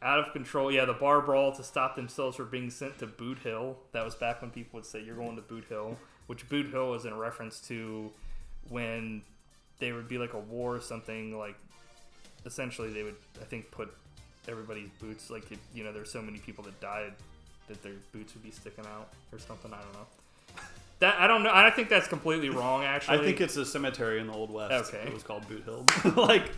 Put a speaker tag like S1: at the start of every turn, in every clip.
S1: Out of control. Yeah, the bar brawl to stop themselves from being sent to Boot Hill. That was back when people would say, you're going to Boot Hill. Which Boot Hill is in reference to when there would be like a war or something. Like, essentially they would, I think, put everybody's boots, like, you know, there's so many people that died that their boots would be sticking out or something. I don't know. That I don't know. I think that's completely wrong, actually.
S2: I think it's a cemetery in the Old West.
S1: Okay.
S2: It was called Boot Hill. Like...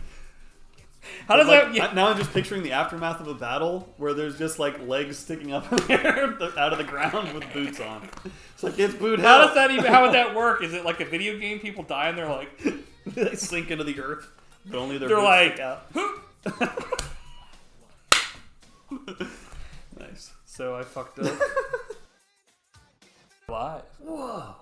S1: How does
S2: like,
S1: that... Yeah.
S2: Now I'm just picturing the aftermath of a battle where there's just like legs sticking up in the air out of the ground with boots on. It's like, it's Boot Hill.
S1: How does that even... How would that work? Is it like a video game? People die and they're like...
S2: They sink into the earth, but only their
S1: they're
S2: boots
S1: like...
S2: stick out. Nice.
S1: So I fucked up. Live.
S2: Whoa.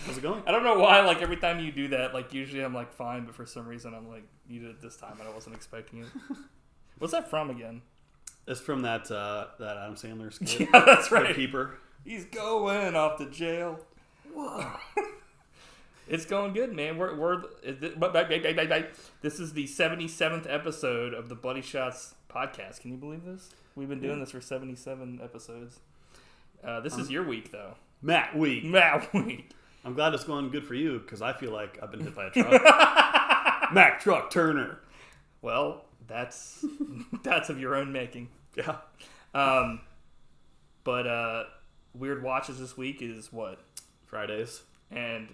S2: How's it going?
S1: I don't know why, like, every time you do that, like, usually I'm, like, fine, but for some reason I'm, like, you did it this time and I wasn't expecting it. What's that from again?
S2: It's from that Adam Sandler skit.
S1: Yeah, that's right.
S2: The Keeper.
S1: He's going off to jail.
S2: Whoa.
S1: It's going good, man. This is the 77th episode of the Bloody Shots podcast. Can you believe this? We've been doing this for 77 episodes. This is your week, though.
S2: Matt week. I'm glad it's going good for you, because I feel like I've been hit by a truck. Mack Truck Turner.
S1: Well, that's of your own making.
S2: Yeah.
S1: But Weird Watches this week is what?
S2: Fridays.
S1: And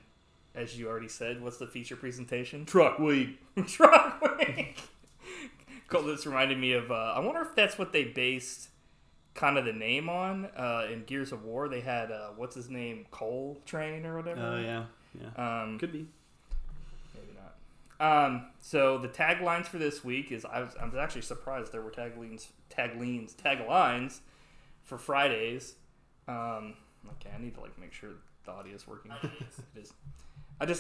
S1: as you already said, what's the feature presentation?
S2: Truck Week.
S1: Truck Week. This reminded me of, I wonder if that's what they based kind of the name on. In Gears of War, they had, what's his name, Cole Train or whatever?
S2: Oh, yeah. Could be.
S1: Maybe not. So the taglines for this week is, I was actually surprised there were taglines for Fridays. Okay, I need to, like, make sure the audio is working. It is.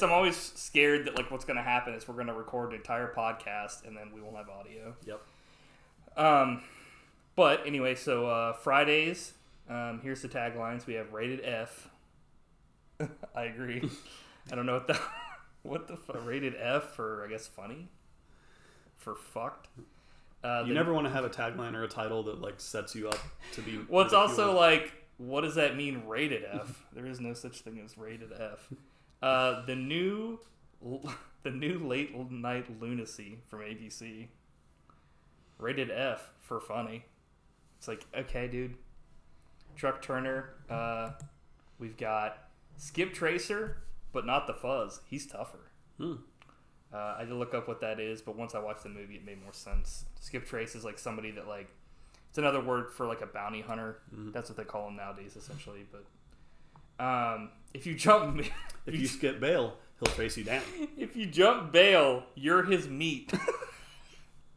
S1: I'm always scared that, like, what's going to happen is we're going to record an entire podcast and then we won't have audio.
S2: Yep.
S1: But anyway, so Fridays, here's the taglines. We have rated F. I agree. I don't know what the rated F for, I guess, funny? For fucked?
S2: You never want to have a tagline or a title that, like, sets you up to be...
S1: Well, it's also, like, what does that mean, rated F? There is no such thing as rated F. The new Late Night Lunacy from ABC. Rated F for funny. It's like, okay, dude. Truck Turner. We've got Skip Tracer, but not the Fuzz. He's tougher. I had to look up what that is, but once I watched the movie, it made more sense. Skip Trace is like somebody that, like, it's another word for, like, a bounty hunter. Mm-hmm. That's what they call them nowadays, essentially. But if you jump...
S2: If you skip bail, he'll trace you down.
S1: If you jump bail, you're his meat.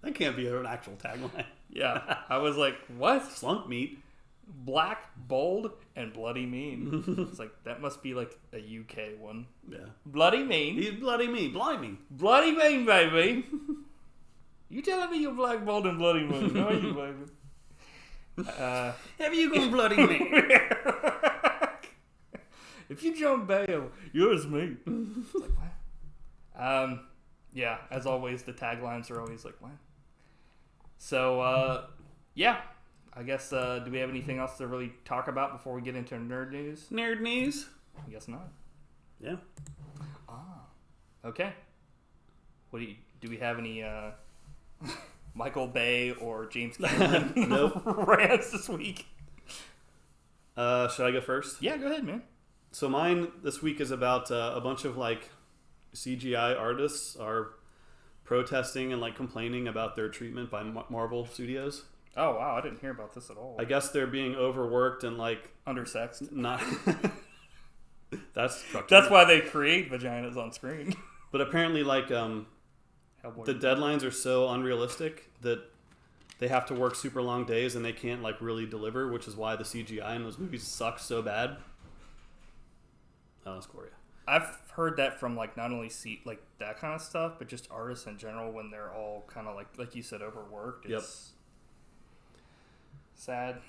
S2: That can't be an actual tagline.
S1: Yeah. I was like, what?
S2: Slunk meat.
S1: Black, bold, and bloody mean. It's like, that must be like a UK one.
S2: Yeah.
S1: Bloody mean.
S2: He's bloody mean. Blimey.
S1: Bloody mean, baby. You telling me you're black, bold, and bloody mean? No, you, baby.
S2: Have you gone bloody mean?
S1: If you jump bail, you're his meat. It's like, what? Yeah, as always, the taglines are always like, what? So, yeah. I guess, do we have anything else to really talk about before we get into nerd news?
S2: Nerd news?
S1: I guess not.
S2: Yeah.
S1: Okay. What do we have any, Michael Bay or James Cameron
S2: Nope.
S1: rants this week?
S2: Should I go first?
S1: Yeah, go ahead, man.
S2: So mine this week is about a bunch of, like, CGI artists are protesting and, like, complaining about their treatment by Marvel Studios.
S1: Oh, wow, I didn't hear about this at all.
S2: I guess they're being overworked and, like...
S1: Undersexed.
S2: Not... That's
S1: why they create vaginas on screen.
S2: But apparently, like, the deadlines are so unrealistic that they have to work super long days and they can't, like, really deliver, which is why the CGI in those movies sucks so bad. Oh, that's Korea.
S1: I've heard that from, like, not only like that kind of stuff, but just artists in general when they're all kind of like you said, overworked. It's sad.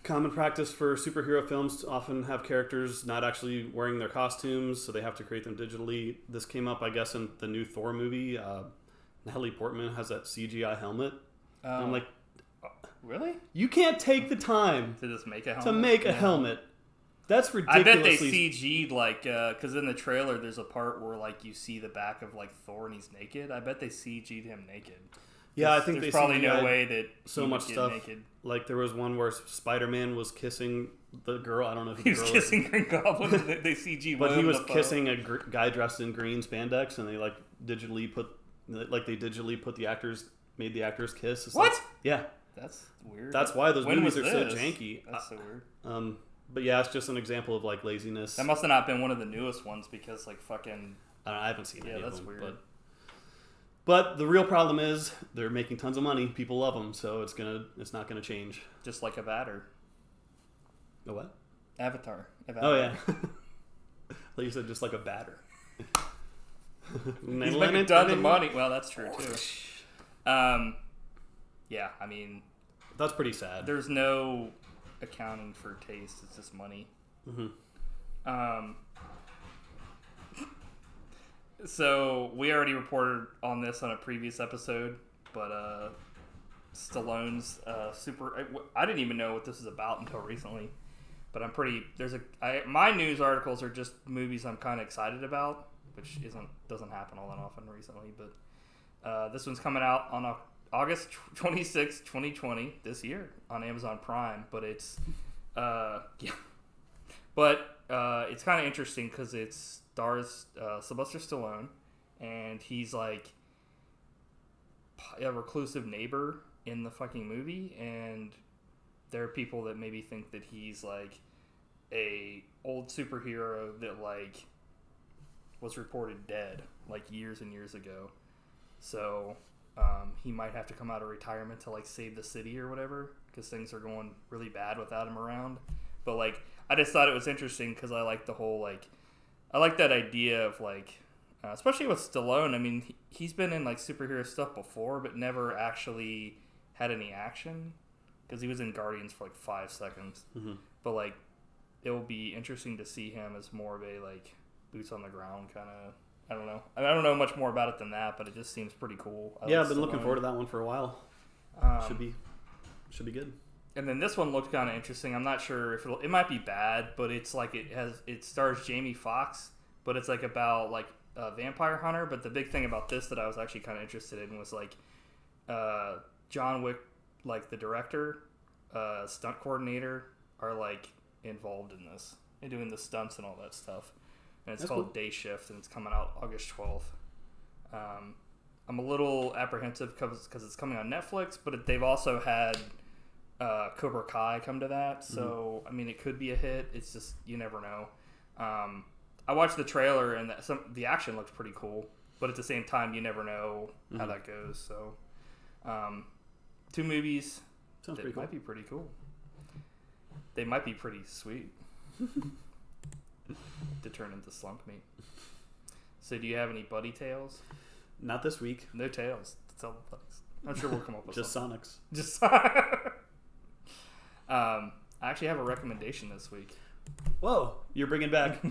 S2: common practice for superhero films to often have characters not actually wearing their costumes, so they have to create them digitally. This came up, I guess, in the new Thor movie. Natalie Portman has that CGI helmet. And I'm like,
S1: really?
S2: You can't take the time
S1: to just make a helmet?
S2: To make a helmet. That's ridiculously...
S1: I bet they CG'd, like, because in the trailer there's a part where, like, you see the back of, like, Thor and he's naked. I bet they CG'd him naked.
S2: Yeah, I think
S1: there's probably no way that
S2: so much stuff. Naked. Like there was one where Spider-Man was kissing the girl. I don't know if
S1: he was kissing Green Goblin. They CG,
S2: but he was kissing a guy dressed in green spandex, and they like digitally put the actors made the actors kiss. It's
S1: what?
S2: Like, yeah,
S1: that's weird.
S2: That's why those movies are so janky.
S1: That's so weird.
S2: But yeah, it's just an example of like laziness.
S1: That must have not been one of the newest ones because like fucking.
S2: I haven't seen any of them.
S1: Yeah, that's weird.
S2: But the real problem is they're making tons of money. People love them, so it's not gonna change.
S1: Just like Avatar.
S2: A what?
S1: Avatar.
S2: Oh yeah. Like you said, just like a batter.
S1: He's making tons of money. Well, that's true too. Yeah, I mean,
S2: that's pretty sad.
S1: There's no accounting for taste. It's just money. Mm-hmm. So we already reported on this on a previous episode, but Stallone's I didn't even know what this is about until recently, but my news articles are just movies I'm kind of excited about, which doesn't happen all that often recently. But this one's coming out on August 26, 2020, this year on Amazon Prime. But it's it's kind of interesting because it stars Sylvester Stallone, and he's like a reclusive neighbor in the fucking movie, and there are people that maybe think that he's like a old superhero that like was reported dead like years and years ago. So he might have to come out of retirement to like save the city or whatever because things are going really bad without him around. But like I just thought it was interesting because I like the whole like I like that idea of like especially with Stallone. I mean he's been in like superhero stuff before but never actually had any action because he was in Guardians for like 5 seconds. Mm-hmm. But like it will be interesting to see him as more of a like boots on the ground kind of. I don't know. I don't know much more about it than that, but it just seems pretty cool.
S2: I've been looking forward to that one for a while. Should be good.
S1: And then this one looked kind of interesting. I'm not sure if it might be bad, but it's like it stars Jamie Foxx, but it's like about like a vampire hunter. But the big thing about this that I was actually kind of interested in was like John Wick, like the director, stunt coordinator are like involved in this and doing the stunts and all that stuff. And it's called Day Shift, and it's coming out August 12th. I'm a little apprehensive because it's coming on Netflix, but they've also had Cobra Kai come to that. So, I mean, it could be a hit. It's just, you never know. I watched the trailer, and the action looks pretty cool. But at the same time, you never know how that goes. So, 2 movies that might be pretty cool. They might be pretty sweet. To turn into slump meat. So do you have any buddy tales?
S2: Not this week.
S1: No tales to tell the place. I'm sure we'll come up with
S2: just
S1: something.
S2: Sonics.
S1: Just I actually have a recommendation this week.
S2: Whoa, you're bringing back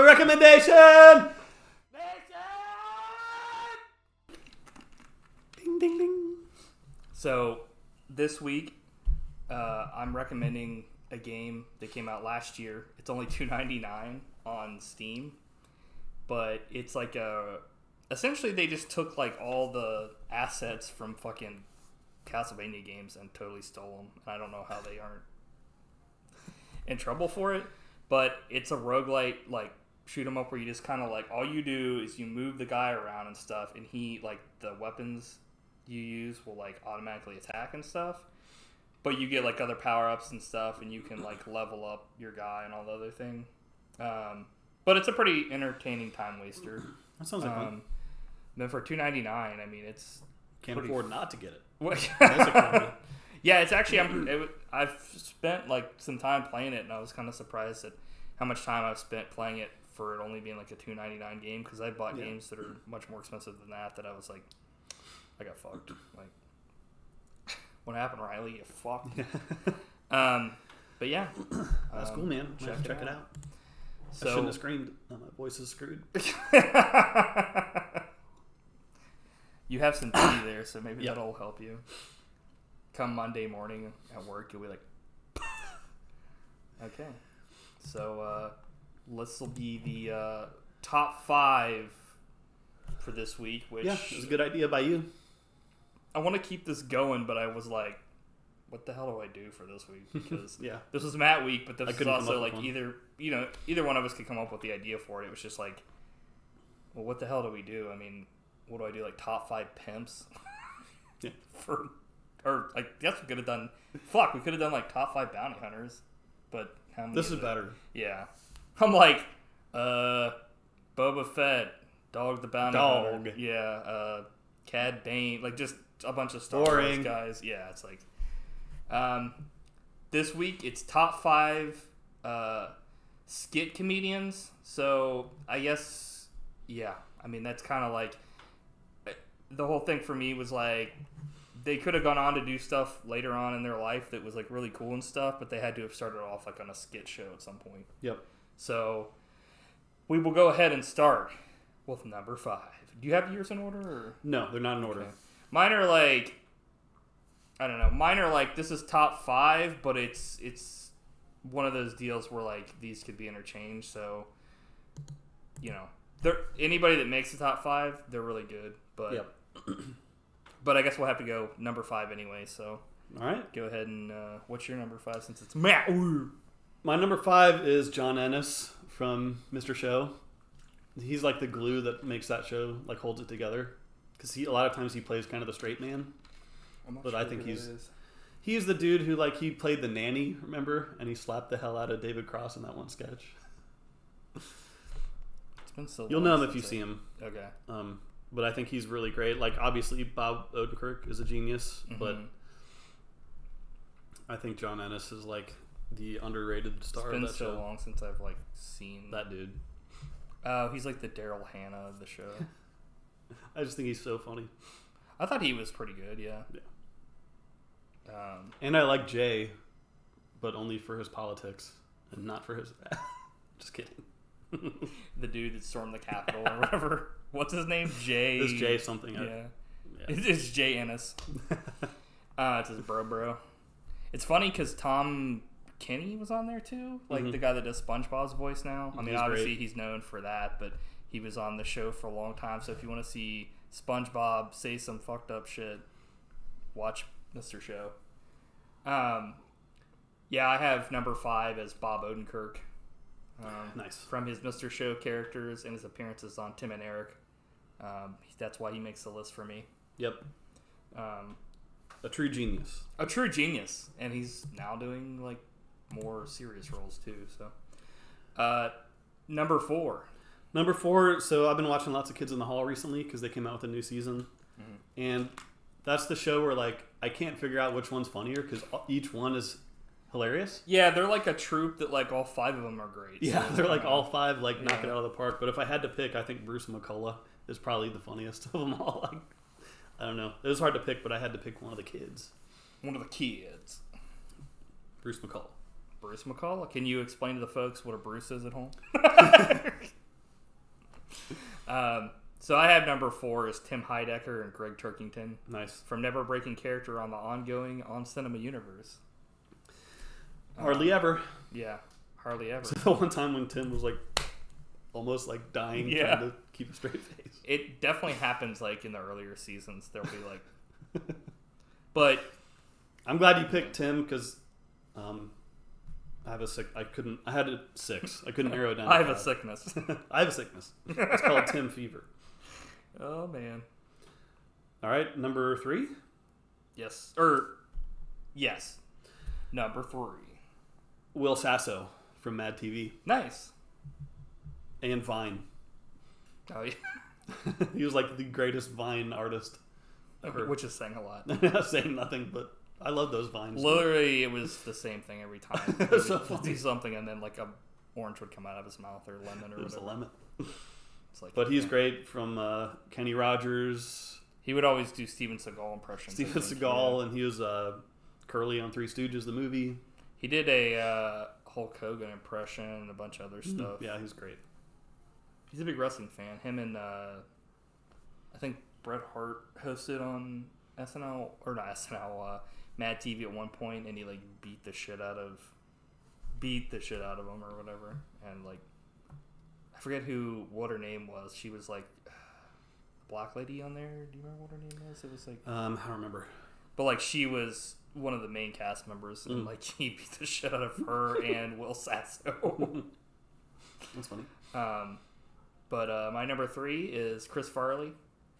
S2: recommendation. Ding ding ding.
S1: So this week I'm recommending a game that came out last year. It's only $2.99 on Steam, but it's like essentially they just took like all the assets from fucking Castlevania games and totally stole them. I don't know how they aren't in trouble for it, but it's a roguelite like shoot 'em up where you just kind of like all you do is you move the guy around and stuff, and he like the weapons you use will like automatically attack and stuff. But you get like other power-ups and stuff, and you can like level up your guy and all the other thing. But it's a pretty entertaining time waster.
S2: That sounds like fun.
S1: Then for $2.99, I mean it's
S2: can't afford not to get it.
S1: That's a yeah, it's actually I've spent like some time playing it, and I was kind of surprised at how much time I've spent playing it for it only being like a $2.99 game because I bought games that are much more expensive than that. That I was like, I got fucked. Like. What happened, Riley? You fucked. But yeah,
S2: that's cool, man. Check it out. So, I shouldn't have screamed. My voice is screwed.
S1: You have some tea there, so maybe that'll help you. Come Monday morning at work, you'll be like, okay. So this will be the top 5 for this week. Which
S2: it was a good idea by you.
S1: I want to keep this going, but I was like, what the hell do I do for this week? Because this was Matt week, but this was also like either one of us could come up with the idea for it. It was just like, well, what the hell do we do? I mean, what do I do? Like top 5 pimps? Or like, yes, we could have done. Fuck, we could have done like top 5 bounty hunters. But how many?
S2: This is better.
S1: Yeah, I'm like, Boba Fett, Dog the Bounty Hunter. Yeah, Cad Bane, like just a bunch of Star Wars guys. Yeah, it's like, this week it's top 5 skit comedians. So I guess, I mean that's kind of like the whole thing for me was like. They could have gone on to do stuff later on in their life that was like really cool and stuff, but they had to have started off like on a skit show at some point. Yep. So we will go ahead and start with number 5. Do you have yours in order? Or?
S2: No, they're not in order.
S1: Okay. Mine are like, I don't know. Mine are like, this is top 5, but it's one of those deals where like these could be interchanged. So, anybody that makes the top 5, they're really good. But But I guess we'll have to go number 5 anyway, so...
S2: All right.
S1: Go ahead and... what's your number 5 since it's Matt?
S2: My number 5 is John Ennis from Mr. Show. He's like the glue that makes that show, like holds it together. Because a lot of times he plays kind of the straight man. But I think he's the dude who like he played the nanny, remember? And he slapped the hell out of David Cross in that one sketch.
S1: It's been so long.
S2: You'll know him if you see him.
S1: Okay.
S2: But I think he's really great. Like, obviously, Bob Odenkirk is a genius, but I think John Ennis is, like, the underrated star of that show.
S1: It's been so long since I've, like, seen...
S2: that dude.
S1: He's, like, the Daryl Hannah of the show.
S2: I just think he's so funny.
S1: I thought he was pretty good, yeah.
S2: And I like Jay, but only for his politics, and not for his... Just kidding.
S1: The dude that stormed the Capitol or whatever. What's his name? Jay.
S2: It's Jay something.
S1: Yeah. It's Jay Ennis. It's his bro. It's funny because Tom Kenny was on there too. Like the guy that does SpongeBob's voice now. I mean, obviously he's known for that, but he was on the show for a long time. So if you want to see SpongeBob say some fucked up shit, watch Mr. Show. I have number 5 as Bob Odenkirk.
S2: Nice.
S1: From his Mr. Show characters and his appearances on Tim and Eric. That's why he makes the list for me.
S2: Yep. A true genius.
S1: A true genius. And he's now doing, like, more serious roles, too. So, number 4.
S2: Number 4, so I've been watching lots of Kids in the Hall recently because they came out with a new season. And that's the show where, like, I can't figure out which one's funnier because each one is... hilarious.
S1: Yeah, they're like a troupe that like all 5 of them are great.
S2: Yeah, so they're like all 5 like knock it out of the park. But if I had to pick, I think Bruce McCullough is probably the funniest of them all. Like, I don't know. It was hard to pick, but I had to pick one of the kids.
S1: One of the kids.
S2: Bruce McCullough.
S1: Bruce McCullough? Can you explain to the folks what a Bruce is at home? So I have number 4 is Tim Heidecker and Greg Turkington.
S2: Nice.
S1: From Never Breaking Character on the ongoing On Cinema universe.
S2: Hardly ever.
S1: Yeah, hardly ever.
S2: So the one time when Tim was like almost like dying trying to keep a straight face.
S1: It definitely happens like in the earlier seasons. There'll be like... But...
S2: I'm glad you picked Tim because I had a 6. I couldn't narrow it down.
S1: I have a sickness.
S2: I have a sickness. It's called Tim fever.
S1: Oh, man.
S2: All right, number 3?
S1: Yes. Yes. Number 3.
S2: Will Sasso from Mad TV.
S1: Nice.
S2: And Vine.
S1: Oh, yeah.
S2: He was like the greatest Vine artist ever.
S1: Which is saying a lot.
S2: Saying nothing, but I love those Vines.
S1: Literally, it was the same thing every time. He would do something and then like a orange would come out of his mouth or lemon or whatever.
S2: It was a lemon.
S1: It's like,
S2: but he's great from Kenny Rogers.
S1: He would always do Steven Seagal impressions.
S2: And he was Curly on Three Stooges, the movie.
S1: He did a Hulk Hogan impression and a bunch of other stuff.
S2: Yeah, he's great.
S1: He's a big wrestling fan. Him and I think Bret Hart hosted on SNL or not SNL, Mad TV at one point, and he like beat the shit out of him or whatever. And like, I forget what her name was. She was like black lady on there. Do you remember what her name was? It was like
S2: I don't remember.
S1: But like she was one of the main cast members, and like he beat the shit out of her and Will Sasso.
S2: That's funny.
S1: But my number 3 is Chris Farley.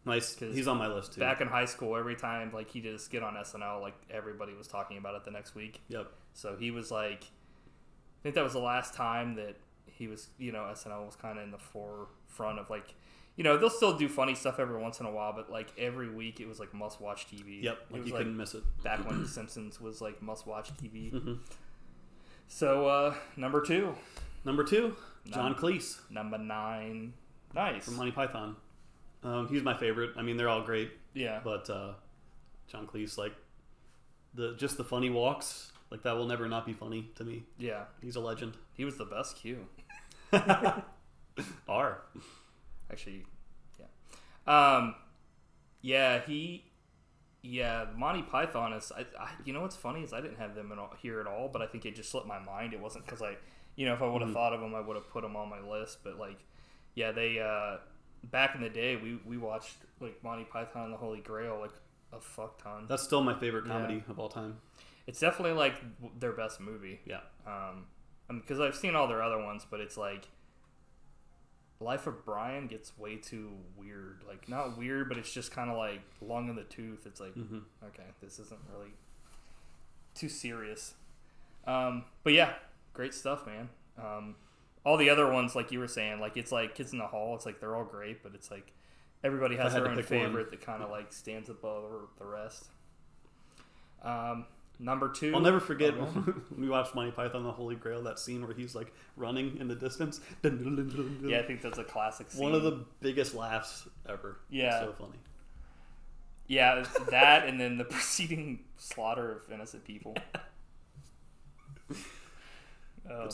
S2: Nice. He's on my list too.
S1: Back in high school, every time like he did a skit on SNL, like everybody was talking about it the next week.
S2: Yep.
S1: So he was like, I think that was the last time that he was, SNL was kind of in the forefront of like, they'll still do funny stuff every once in a while, but like every week it was like must-watch TV.
S2: Yep, like you couldn't miss it.
S1: Back when The Simpsons was like must-watch TV. Mm-hmm. So, number 2.
S2: Number 2, John Cleese.
S1: Number 9. Nice.
S2: From Monty Python. He's my favorite. I mean, they're all great.
S1: Yeah.
S2: But John Cleese, like, just the funny walks, like that will never not be funny to me.
S1: Yeah.
S2: He's a legend.
S1: He was the best Q. Actually, yeah. Monty Python is, what's funny is I didn't have them here at all, but I think it just slipped my mind. It wasn't because if I would have thought of them, I would have put them on my list. But like, yeah, they, back in the day, we watched like Monty Python and the Holy Grail like a fuck ton.
S2: That's still my favorite comedy of all time.
S1: It's definitely like their best movie.
S2: Yeah.
S1: Because I've seen all their other ones, but it's like, Life of Brian gets way too weird. Like, not weird, but it's just kind of like long in the tooth. It's like, okay, this isn't really too serious. But yeah, great stuff, man. All the other ones, like you were saying, like it's like Kids in the Hall. It's like they're all great, but it's like everybody has their own favorite that kind of like stands above the rest. Number 2.
S2: I'll never forget when we watched Monty Python the Holy Grail, that scene where he's like running in the distance.
S1: Yeah, I think that's a classic scene.
S2: One of the biggest laughs ever.
S1: Yeah.
S2: It's so funny.
S1: Yeah, that and then the preceding slaughter of innocent people. Oh,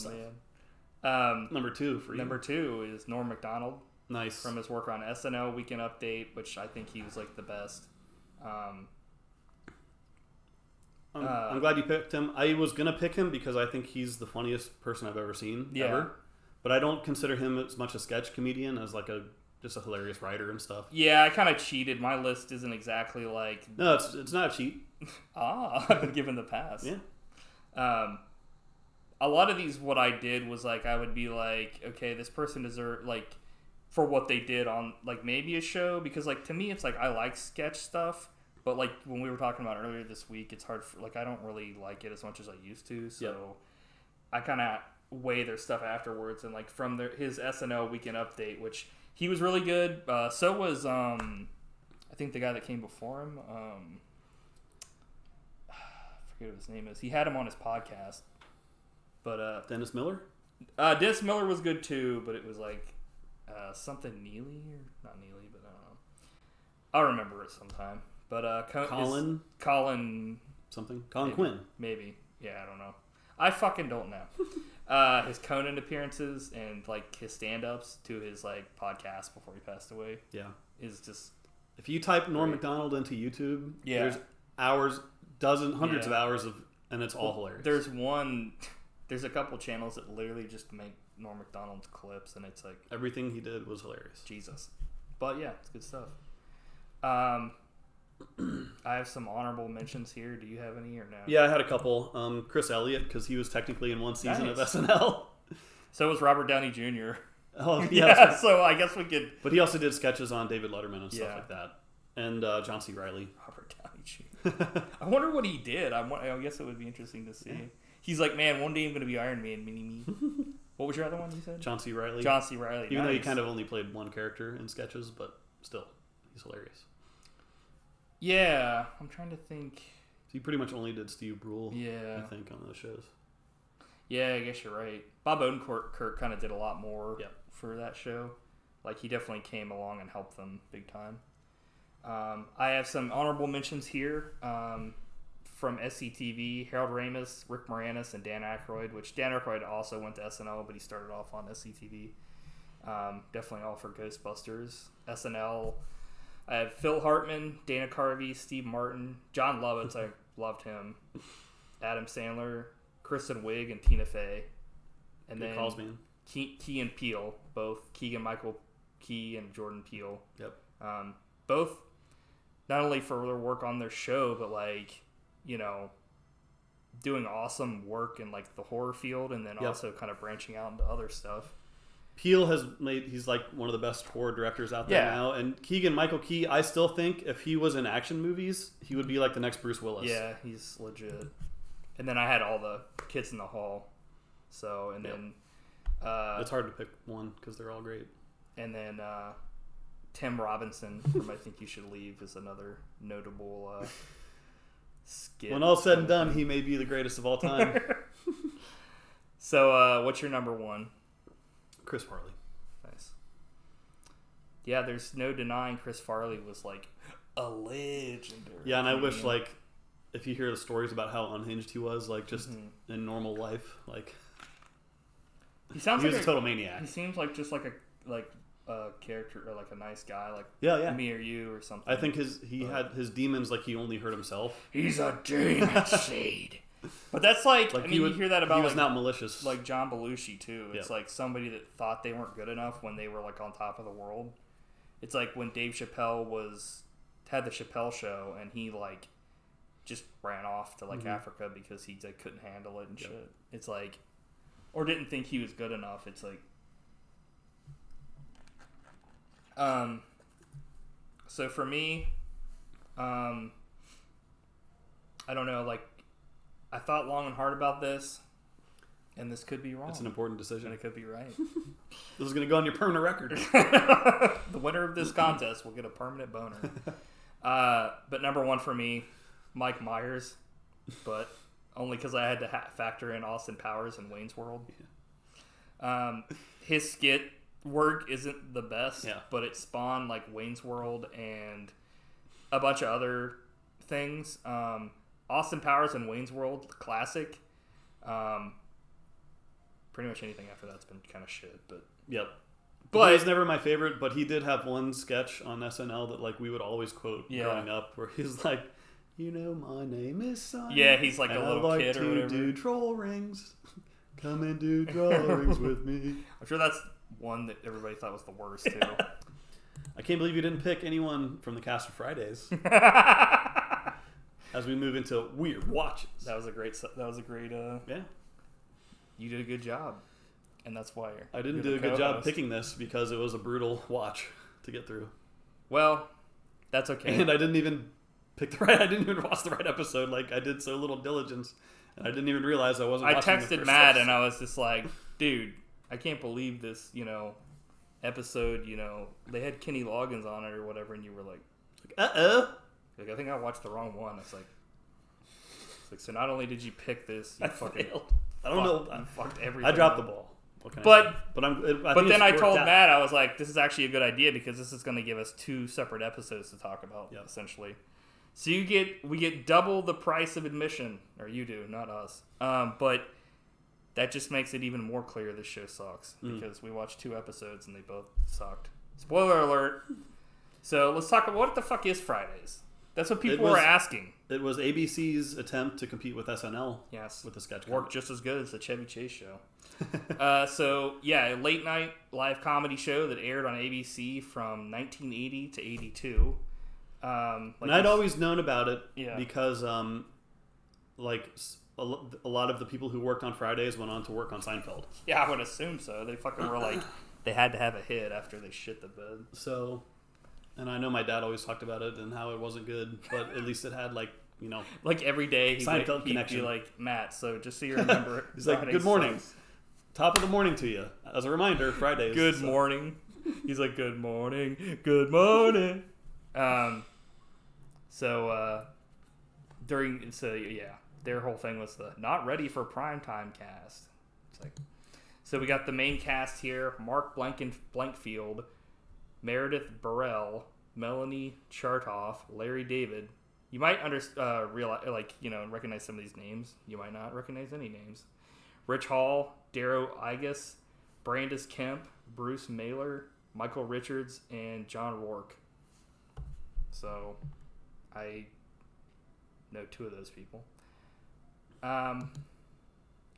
S1: man.
S2: Number 2 for you.
S1: Number 2 is Norm Macdonald.
S2: Nice.
S1: From his work on SNL, Weekend Update, which I think he was like the best.
S2: I'm glad you picked him. I was going to pick him because I think he's the funniest person I've ever seen, ever. But I don't consider him as much a sketch comedian as like just a hilarious writer and stuff.
S1: Yeah, I kind of cheated. My list isn't exactly like...
S2: No, it's not a cheat.
S1: I've been given the pass.
S2: Yeah.
S1: A lot of these, what I did was like, I would be like, okay, this person deserves, like, for what they did on, like, maybe a show. Because, like, to me, it's like, I like sketch stuff. But, like, when we were talking about earlier this week, it's hard for, like, I don't really like it as much as I used to. So, I kind of weigh their stuff afterwards. And, like, from his SNL Weekend Update, which he was really good. So was, I think the guy that came before him. I forget what his name is. He had him on his podcast. But,
S2: Dennis Miller?
S1: Dennis Miller was good, too. But it was, like, something Neely? Or not Neely, but I don't know. I'll remember it sometime. But
S2: Colin something. Colin Quinn.
S1: Maybe. Yeah, I don't know. I fucking don't know. His Conan appearances and like his stand-ups to his like podcast before he passed away.
S2: Yeah.
S1: Is just
S2: if you type Norm Macdonald into YouTube,
S1: there's
S2: hours, hundreds of hours of, and it's all hilarious.
S1: There's a couple channels that literally just make Norm Macdonald's clips, and it's like
S2: everything he did was hilarious.
S1: Jesus. But yeah, it's good stuff. I have some honorable mentions here. Do you have any or no?
S2: Yeah, I had a couple. Chris Elliott, because he was technically in one season of SNL.
S1: So was Robert Downey Jr.
S2: Oh,
S1: yeah. So I guess we could.
S2: But he also did sketches on David Letterman and stuff like that. And John C. Reilly.
S1: Robert Downey Jr. I wonder what he did. I guess it would be interesting to see. Yeah. He's like, man, one day I'm going to be Iron Man, mini-me. What was your other one you said?
S2: John C. Reilly.
S1: John C. Reilly.
S2: Even though he kind of only played one character in sketches, but still, he's hilarious.
S1: Yeah, I'm trying to think.
S2: He pretty much only did Steve Brule,
S1: I
S2: think, on those shows.
S1: Yeah, I guess you're right. Bob Odenkirk kind of did a lot more for that show. Like, he definitely came along and helped them big time. I have some honorable mentions here. from SCTV, Harold Ramis, Rick Moranis, and Dan Aykroyd, which Dan Aykroyd also went to SNL, but he started off on SCTV. Definitely all for Ghostbusters. SNL, I have Phil Hartman, Dana Carvey, Steve Martin, John Lovitz, I loved him, Adam Sandler, Kristen Wiig, and Tina Fey. And then Key and Peele, both Keegan-Michael Key and Jordan Peele.
S2: Yep.
S1: Both not only for their work on their show, but like, you know, doing awesome work in like the horror field, and then also kind of branching out into other stuff.
S2: Peele he's like one of the best horror directors out there now. And Keegan-Michael Key, I still think if he was in action movies, he would be like the next Bruce Willis.
S1: Yeah, he's legit. And then I had all the Kids in the Hall. So, and then...
S2: it's hard to pick one because they're all great.
S1: And then Tim Robinson from I Think You Should Leave is another notable skit.
S2: When all's said and done, he may be the greatest of all time.
S1: So, what's your number one?
S2: Chris Farley.
S1: Nice. Yeah, there's no denying Chris Farley was like a legendary.
S2: Yeah, and I wish like if you hear the stories about how unhinged he was, like just in normal life, like
S1: he was
S2: a total maniac.
S1: He seems like just like a character or like a nice guy, like me or you or something.
S2: I think he had his demons, like he only hurt himself.
S1: He's a demon seed. But that's like I mean, you hear that about
S2: he was
S1: like
S2: not malicious,
S1: like John Belushi too. It's like somebody that thought they weren't good enough when they were like on top of the world. It's like when Dave Chappelle had the Chappelle Show and he like just ran off to like Africa because he like couldn't handle it and shit. It's like, or didn't think he was good enough. It's like, so for me, I don't know, like. I thought long and hard about this, and this could be wrong.
S2: It's an important decision.
S1: And it could be right.
S2: This is going to go on your permanent record.
S1: The winner of this contest will get a permanent boner. But number one for me, Mike Myers, but only because I had to factor in Austin Powers and Wayne's World. Yeah. His skit work isn't the best, but it spawned like Wayne's World and a bunch of other things. Austin Powers and Wayne's World, classic. Pretty much anything after that's been kind of shit, but
S2: But he's never my favorite. But he did have one sketch on SNL that like we would always quote growing up, where he's like, "You know, my name is Simon."
S1: Yeah, he's like a little kid or whatever.
S2: Do troll rings. Come and do drawings with me.
S1: I'm sure that's one that everybody thought was the worst too.
S2: I can't believe you didn't pick anyone from the cast of Fridays. As we move into weird watches.
S1: That was a great.
S2: Yeah.
S1: You did a good job, and that's why
S2: I didn't do a good job picking this because it was a brutal watch to get through.
S1: Well, that's okay.
S2: And I didn't even pick the right. I didn't even watch the right episode. Like I did so little diligence, and I didn't even realize I wasn't.
S1: I texted Matt, and I was just like, "Dude, I can't believe this. Episode. They had Kenny Loggins on it or whatever, and you were like, Like, I think I watched the wrong one. It's like, so not only did you pick this, you
S2: failed. I don't know.
S1: You fucked everything.
S2: I dropped the ball.
S1: But
S2: then
S1: I told Matt, I was like, this is actually a good idea because this is going to give us 2 separate episodes to talk about, essentially. So we get double the price of admission, or you do, not us. But that just makes it even more clear this show sucks because we watched 2 episodes and they both sucked. Spoiler alert. So let's talk about what the fuck is Fridays. That's what people were asking.
S2: It was ABC's attempt to compete with SNL.
S1: Yes.
S2: With the sketch
S1: worked just as good as the Chevy Chase show. A late night live comedy show that aired on ABC from 1980 to 82. And
S2: I'd always known about it because a lot of the people who worked on Fridays went on to work on Seinfeld.
S1: Yeah, I would assume so. They fucking were like, they had to have a hit after they shit the bed.
S2: So... And I know my dad always talked about it and how it wasn't good, but at least it had like
S1: every day he'd be like, Matt, so just so you remember.
S2: He's like, good morning. Top of the morning to you. As a reminder, Fridays.
S1: Good morning. He's like, good morning. Good morning. Their whole thing was the not ready for primetime cast. It's like, so we got the main cast here, Mark Blankfield, Meredith Burrell, Melanie Chartoff, Larry David, You might realize, like, you know, recognize some of these names. You might not recognize any names. Rich Hall, Darrow Igus, Brandis Kemp, Bruce Mailer, Michael Richards, and John Rourke. So, I know 2 of those people.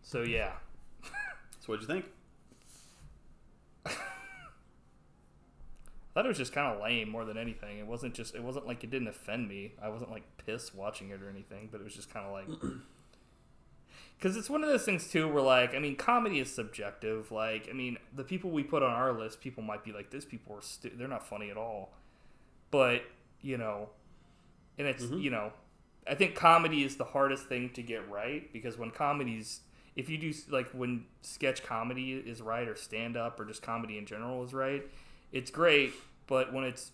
S1: So yeah.
S2: So what'd you think?
S1: I thought it was just kind of lame more than anything. It wasn't like it didn't offend me. I wasn't like pissed watching it or anything, but it was just kind of like, because it's one of those things too where, like, I mean, comedy is subjective. Like, I mean, the people we put on our list, people might be like, "These people are they're not funny at all," but you know, and it's you know, I think comedy is the hardest thing to get right, because when comedies, if you do, like, when sketch comedy is right, or stand up, or just comedy in general is right, it's great. But when it's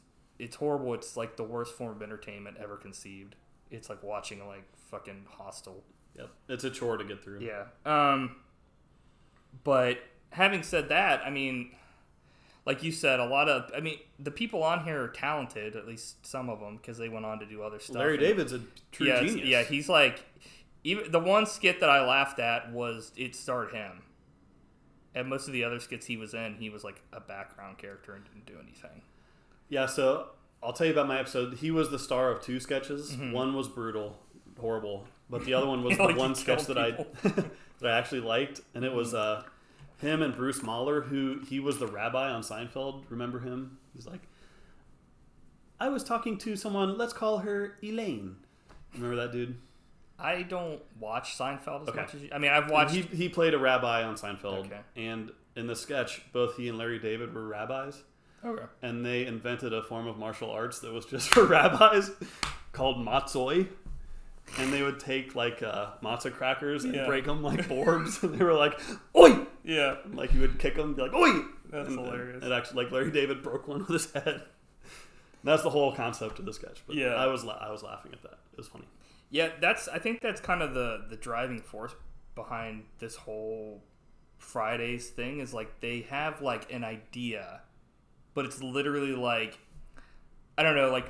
S1: horrible, it's like the worst form of entertainment ever conceived. It's like watching like fucking Hostel.
S2: Yep, it's a chore to get through.
S1: Yeah. But having said that, I mean, like you said, the people on here are talented, at least some of them, because they went on to do other stuff.
S2: Larry David's a true genius.
S1: Yeah, he's like, even the one skit that I laughed at it starred him. And most of the other skits he was in, he was like a background character and didn't do anything.
S2: Yeah, so I'll tell you about my episode. He was the star of 2 sketches. Mm-hmm. One was brutal, horrible, but the other one was the one sketch that I actually liked, and it was him and Bruce Mahler, who he was the rabbi on Seinfeld. Remember him? He's like, I was talking to someone. Let's call her Elaine. Remember that dude?
S1: I don't watch Seinfeld as much as you. I mean, I've watched.
S2: He played a rabbi on Seinfeld,
S1: okay.
S2: And in the sketch, both he and Larry David were rabbis.
S1: Okay.
S2: And they invented a form of martial arts that was just for rabbis called matzoi. And they would take like matzah crackers and break them like boards, and they were like, "Oi!"
S1: Yeah.
S2: Like he would kick them, and be like, "Oi!"
S1: That's hilarious.
S2: And actually, like Larry David broke one with his head. And that's the whole concept of the sketch. But yeah, I was laughing at that. It was funny.
S1: Yeah, I think that's kind of the driving force behind this whole Fridays thing, is like they have like an idea, but it's literally like, I don't know, like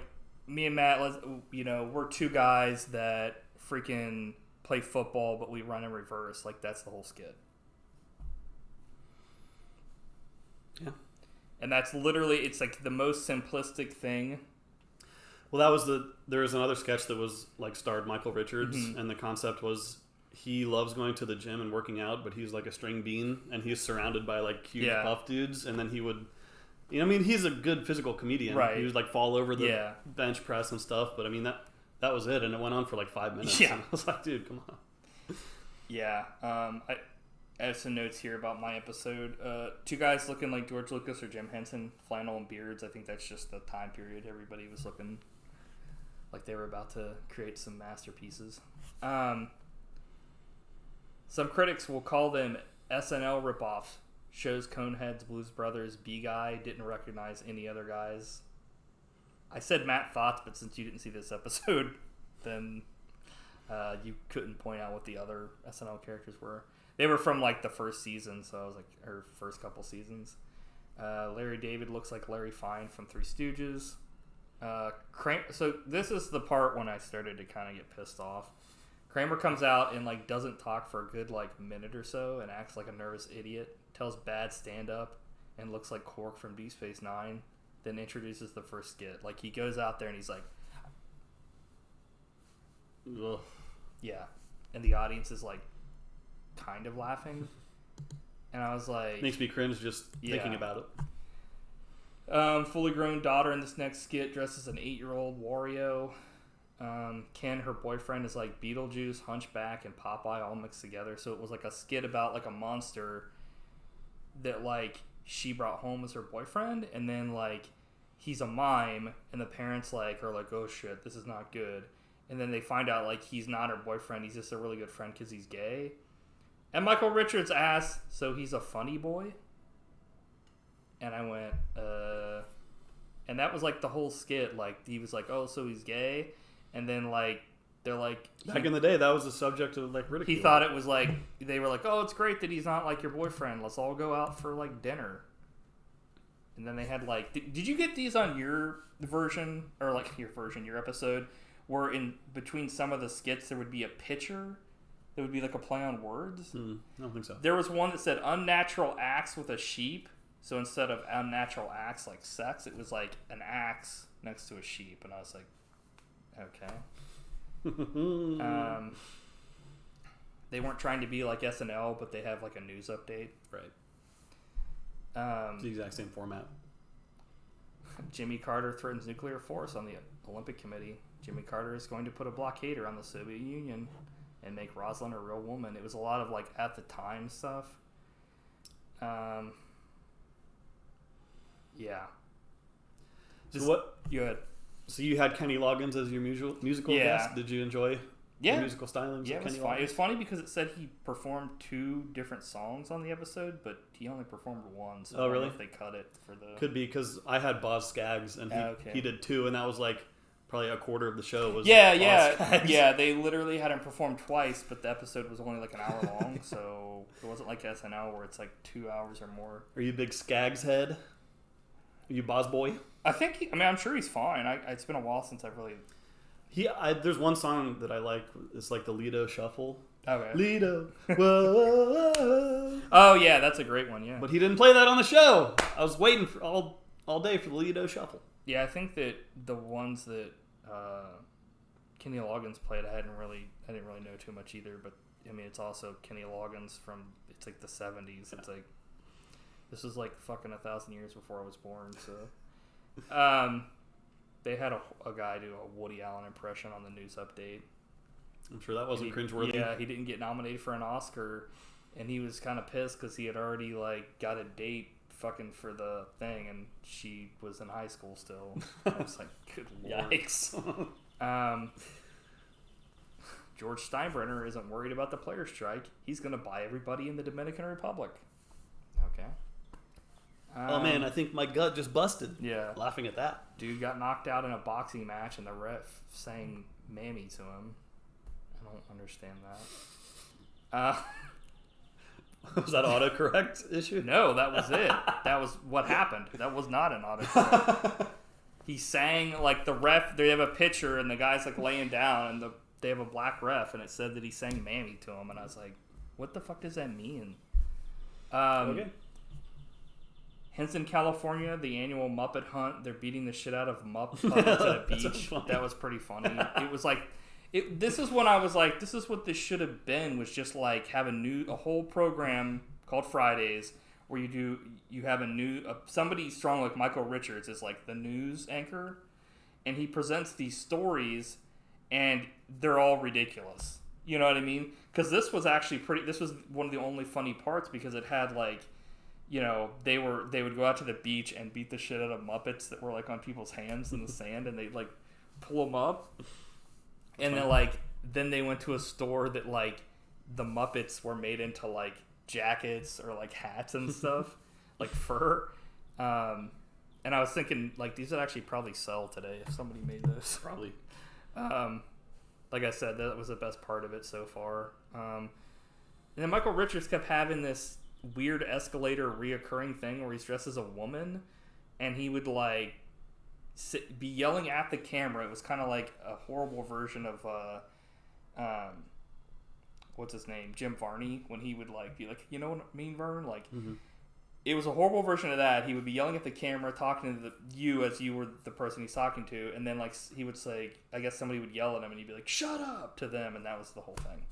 S1: me and Matt, you know, we're 2 guys that freaking play football, but we run in reverse. Like, that's the whole skit.
S2: Yeah.
S1: And that's literally, it's like the most simplistic thing.
S2: Well, there was another sketch that was like starred Michael Richards,
S1: mm-hmm.
S2: and the concept was he loves going to the gym and working out, but he's like a string bean, and he's surrounded by like huge buff dudes, and then he would, you know, I mean, he's a good physical comedian.
S1: Right.
S2: He would like fall over the bench press and stuff, but I mean that was it, and it went on for like 5 minutes.
S1: Yeah.
S2: And I was like, dude, come on.
S1: Yeah. I have some notes here about my episode. 2 guys looking like George Lucas or Jim Henson, flannel and beards. I think that's just the time period. Everybody was looking like they were about to create some masterpieces. Some critics will call them SNL ripoffs. Shows Coneheads, Blues Brothers, B-Guy, didn't recognize any other guys. I said Matt thoughts, but since you didn't see this episode, then you couldn't point out what the other SNL characters were. They were from like the first season, so I was like, or first couple seasons. Larry David looks like Larry Fine from Three Stooges. So this is the part when I started to kind of get pissed off. Kramer comes out and like doesn't talk for a good like minute or so and acts like a nervous idiot. Tells bad stand up and looks like Cork from Deep Space Nine. Then introduces the first skit. Like he goes out there and he's like,
S2: ugh.
S1: Yeah, and the audience is like kind of laughing, and I was like,
S2: makes me cringe just thinking about
S1: it. Fully grown daughter in this next skit dresses an 8-year-old Wario. Ken, her boyfriend, is like Beetlejuice, Hunchback, and Popeye all mixed together. So it was like a skit about like a monster that like she brought home as her boyfriend, and then like he's a mime, and the parents like are like, oh shit, this is not good. And then they find out like he's not her boyfriend, he's just a really good friend because he's gay. And Michael Richards asks, so he's a funny boy? And I went, and that was like the whole skit. Like he was like, oh, so he's gay? And then like they're like,
S2: back in the day, that was the subject of like ridicule.
S1: He thought it was like, they were like, oh, it's great that he's not like your boyfriend. Let's all go out for like dinner. And then they had like, did you get these on your version, or like your episode, where in between some of the skits there would be a picture that would be like a play on words.
S2: I don't think so.
S1: There was one that said unnatural acts with a sheep. So instead of unnatural acts like sex, it was like an axe next to a sheep. And I was like, okay. They weren't trying to be like SNL, but they have like a news update.
S2: Right. It's the exact same format.
S1: Jimmy Carter threatens nuclear force on the Olympic Committee. Jimmy Carter is going to put a blockader on the Soviet Union and make Rosalind a real woman. It was a lot of like at the time stuff. Yeah.
S2: So what?
S1: You had.
S2: So you had Kenny Loggins as your musical guest. Did you enjoy the musical stylings of Kenny Loggins?
S1: It was funny because it said he performed 2 different songs on the episode, but he only performed 1. So
S2: oh, really?
S1: I don't know if they cut it for the.
S2: Could be because I had Boz Scaggs and he did 2, and that was like probably a quarter of the show was.
S1: Yeah. They literally had him perform twice, but the episode was only like an hour long, so it wasn't like SNL where it's like 2 hours or more.
S2: Are you a big Scaggs head? Are you Boz boy?
S1: I think. I'm sure he's fine. It's been a while since I've really.
S2: There's one song that I like. It's like the Lido Shuffle.
S1: Okay.
S2: Lido. Whoa.
S1: Oh yeah, that's a great one. Yeah.
S2: But he didn't play that on the show. I was waiting for all day for the Lido Shuffle.
S1: Yeah, I think that the ones that Kenny Loggins played, I didn't really know too much either. But I mean, it's also Kenny Loggins from it's like the 70s. It's like this is like fucking 1,000 years before I was born. So. They had a guy do a Woody Allen impression on the news update.
S2: I'm sure that wasn't cringeworthy.
S1: Yeah, he didn't get nominated for an Oscar, and he was kind of pissed because he had already like got a date fucking for the thing, and she was in high school still. I was like, good lord.
S2: Yikes.
S1: George Steinbrenner isn't worried about the players' strike. He's going to buy everybody in the Dominican Republic. Okay.
S2: Oh man, I think my gut just busted.
S1: Yeah.
S2: Laughing at that.
S1: Dude got knocked out in a boxing match and the ref sang "Mammy" to him. I don't understand that.
S2: Was that autocorrect issue?
S1: No, that was it. That was what happened. That was not an autocorrect. He sang like the ref. They have a picture and the guy's like laying down and they have a black ref and it said that he sang "Mammy" to him and I was like, what the fuck does that mean? Okay. Henson, California, the annual Muppet Hunt. They're beating the shit out of Muppets at a beach. That was pretty funny. It was like, this is when I was like, this is what this should have been. Was just like have a whole program called Fridays where you have somebody strong like Michael Richards is like the news anchor, and he presents these stories, and they're all ridiculous. You know what I mean? Because this was actually this was one of the only funny parts because it had like. You know, they would go out to the beach and beat the shit out of Muppets that were like on people's hands in the sand, and they'd like pull them up, and then they went to a store that like the Muppets were made into like jackets or like hats and stuff, like fur, and I was thinking like these would actually probably sell today if somebody made those.
S2: Probably.
S1: Like I said, that was the best part of it so far. And then Michael Richards kept having this weird escalator reoccurring thing where he's dressed as a woman and he would like be yelling at the camera. It was kind of like a horrible version of what's his name, Jim Varney, when he would like be like, you know what I mean, Vern? Like It was a horrible version of that. He would be yelling at the camera, talking to you as you were the person he's talking to, and then like he would say, I guess somebody would yell at him and he'd be like, shut up to them, and that was the whole thing.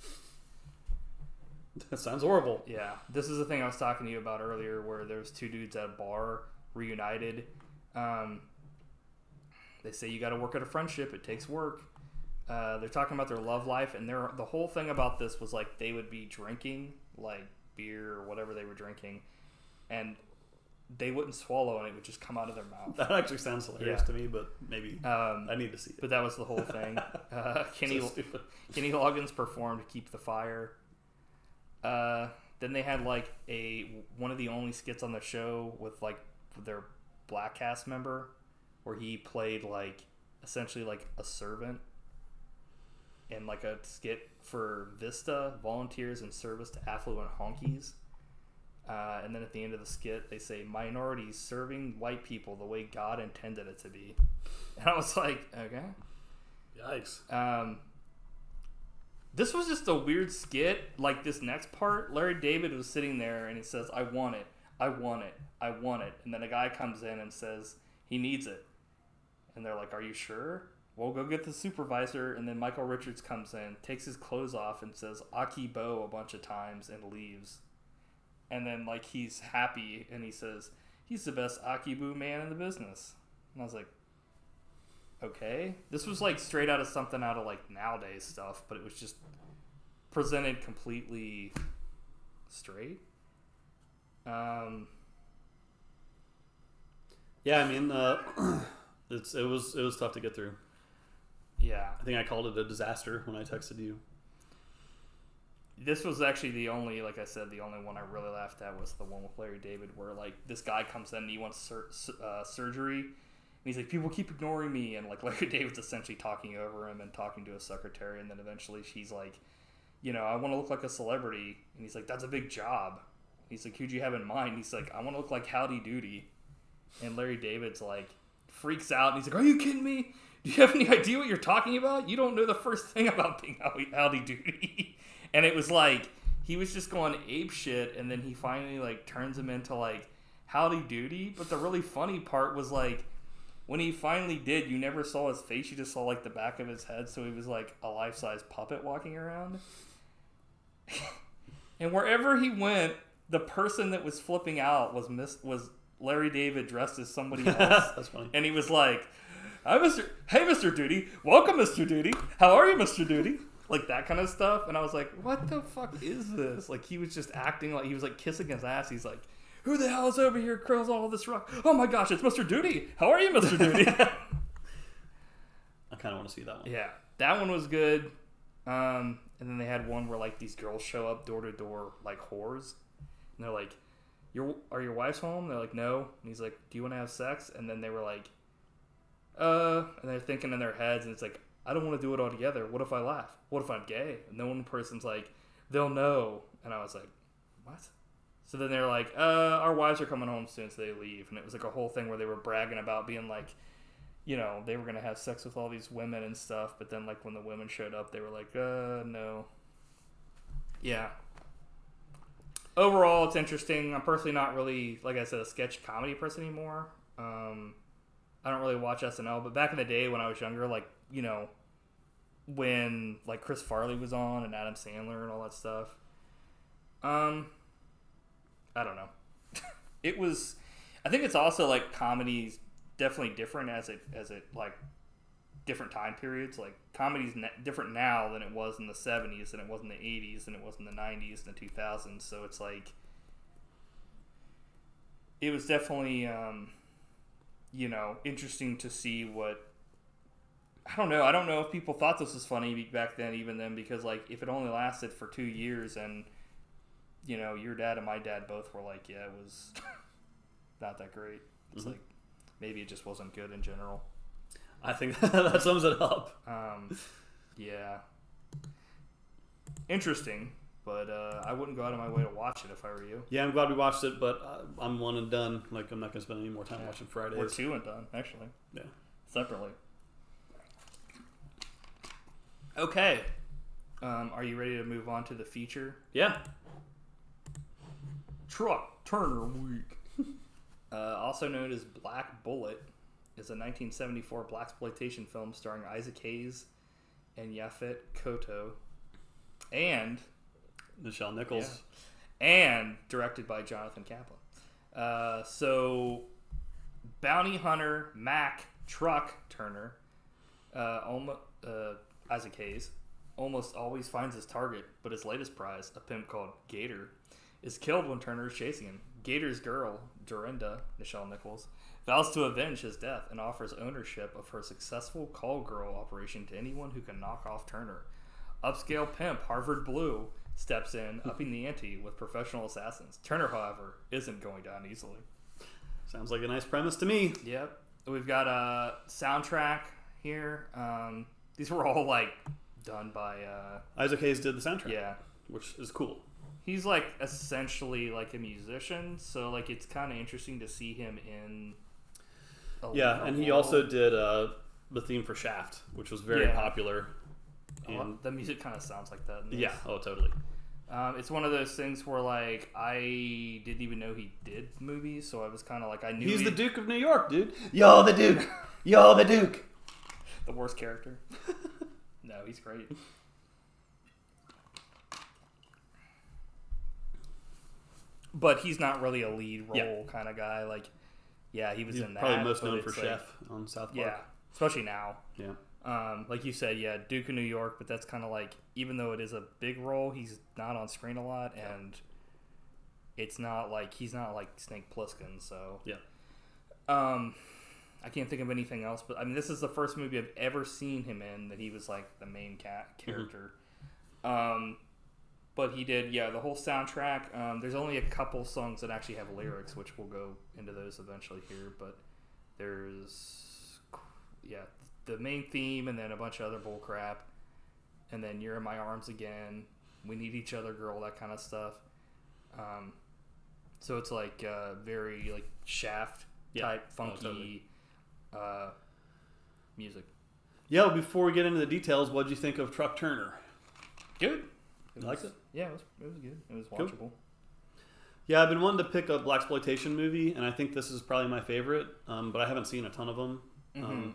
S2: That sounds horrible.
S1: Yeah. This is the thing I was talking to you about earlier where there's 2 dudes at a bar, reunited. They say you got to work at a friendship. It takes work. They're talking about their love life, and the whole thing about this was like they would be drinking like beer or whatever they were drinking, and they wouldn't swallow and it would just come out of their mouth. That
S2: actually sounds hilarious to me, but maybe I need to see it.
S1: But that was the whole thing. Kenny Loggins performed Keep the Fire. Then they had like one of the only skits on the show with like their black cast member where he played like essentially like a servant in like a skit for Vista, volunteers in service to affluent honkies. And then at the end of the skit, they say minorities serving white people the way God intended it to be. And I was like, okay.
S2: Yikes.
S1: This was just a weird skit. Like, this next part, Larry David was sitting there and he says, I want it, I want it, I want it. And then a guy comes in and says he needs it. And they're like, are you sure? Well, go get the supervisor. And then Michael Richards comes in, takes his clothes off and says Akibo a bunch of times and leaves. And then, like, he's happy and he says, he's the best Akibu man in the business. And I was like, okay. This was like straight out of something out of like nowadays stuff, but it was just presented completely straight.
S2: Yeah, I mean, it was tough to get through.
S1: Yeah.
S2: I think I called it a disaster when I texted you.
S1: This was actually the only, like I said, the only one I really laughed at was the one with Larry David, where like this guy comes in and he wants surgery. And he's like, people keep ignoring me. And like Larry David's essentially talking over him and talking to his secretary. And then eventually she's like, you know, I want to look like a celebrity. And he's like, that's a big job. He's like, who'd you have in mind? He's like, I want to look like Howdy Doody. And Larry David's like, freaks out. And he's like, are you kidding me? Do you have any idea what you're talking about? You don't know the first thing about being Howdy Doody. And it was like, he was just going ape shit. And then he finally like turns him into like Howdy Doody. But the really funny part was like, when he finally did, you never saw his face. You just saw like the back of his head. So he was like a life-size puppet walking around. And wherever he went, the person that was flipping out was Larry David dressed as somebody else.
S2: That's funny.
S1: And he was like, hey, Mr. Doody. Welcome, Mr. Doody. How are you, Mr. Doody? Like that kind of stuff. And I was like, what the fuck is this? Like he was just acting like he was like kissing his ass. He's like, who the hell is over here curls all this rock? Oh my gosh, it's Mr. Doody. How are you, Mr. Doody?
S2: I kind of want to see that one.
S1: Yeah, that one was good. And then they had one where like these girls show up door to door like whores. And they're like, are your wives home? They're like, no. And he's like, do you want to have sex? And then they were like, and they're thinking in their heads, and it's like, I don't want to do it all together. What if I laugh? What if I'm gay? And then one person's like, they'll know. And I was like, what? So then they're like, our wives are coming home soon, so they leave. And it was like a whole thing where they were bragging about being like, you know, they were going to have sex with all these women and stuff. But then like when the women showed up, they were like, no. Yeah. Overall, it's interesting. I'm personally not really, like I said, a sketch comedy person anymore. I don't really watch SNL. But back in the day when I was younger, like, you know, when like Chris Farley was on and Adam Sandler and all that stuff. I don't know. It was, I think it's also like comedy's definitely different as it like different time periods. Like comedy's different now than it was in the 70s, than it was in the 80s, than it was in the 90s and the 2000s. So it's like, it was definitely, you know, interesting to see what, I don't know if people thought this was funny back then, even then, because like if it only lasted for 2 years and, you know, your dad and my dad both were like, yeah, it was not that great. It's like, maybe it just wasn't good in general.
S2: I think that sums it up.
S1: Yeah. Interesting, but I wouldn't go out of my way to watch it if I were you.
S2: Yeah, I'm glad we watched it, but I'm one and done. Like, I'm not going to spend any more time watching Fridays.
S1: We're two and done, actually.
S2: Yeah.
S1: Separately. Okay. Are you ready to move on to the feature?
S2: Yeah.
S1: Truck Turner Week. Also known as Black Bullet, is a 1974 blaxploitation film starring Isaac Hayes and Yaphet Kotto, and
S2: Nichelle Nichols,
S1: and directed by Jonathan Kaplan. So, bounty hunter Mack Truck Turner, Isaac Hayes, almost always finds his target, but his latest prize, a pimp called Gator, is killed when Turner is chasing him. Gator's girl, Dorinda, Nichelle Nichols, vows to avenge his death and offers ownership of her successful call girl operation to anyone who can knock off Turner. Upscale pimp Harvard Blue steps in, upping the ante with professional assassins. Turner, however, isn't going down easily.
S2: Sounds like a nice premise to me.
S1: Yep. We've got a soundtrack here. These were all like done by
S2: Isaac Hayes did the soundtrack.
S1: Yeah.
S2: Which is cool.
S1: He's like essentially like a musician, so like it's kind of interesting to see him in.
S2: And he also did the theme for Shaft, which was very popular.
S1: And the music kind of sounds like that.
S2: Yeah, totally.
S1: It's one of those things where, like, I didn't even know he did movies, so I was kind of like, I knew
S2: he's the Duke of New York, dude. Yo, the Duke. Yo, the Duke.
S1: The worst character. No, he's great. But he's not really a lead role kind of guy. Like, he was in that.
S2: Probably most known for Chef on South Park.
S1: Yeah, especially now.
S2: Yeah.
S1: Like you said, Duke of New York, but that's kind of like, even though it is a big role, he's not on screen a lot, and it's not like, he's not like Snake Plissken, so.
S2: Yeah.
S1: I can't think of anything else, but I mean, this is the first movie I've ever seen him in that he was like the main character. But he did, the whole soundtrack. There's only a couple songs that actually have lyrics, which we'll go into those eventually here, but there's, the main theme, and then a bunch of other bull crap, and then You're in My Arms Again, We Need Each Other Girl, that kind of stuff. So it's like very like Shaft type funky music. Yeah,
S2: before we get into the details, what'd you think of Truck Turner?
S1: Good.
S2: You liked it?
S1: Yeah, it was good. It was watchable. Cool.
S2: Yeah, I've been wanting to pick a blaxploitation movie, and I think this is probably my favorite, but I haven't seen a ton of them. Mm-hmm.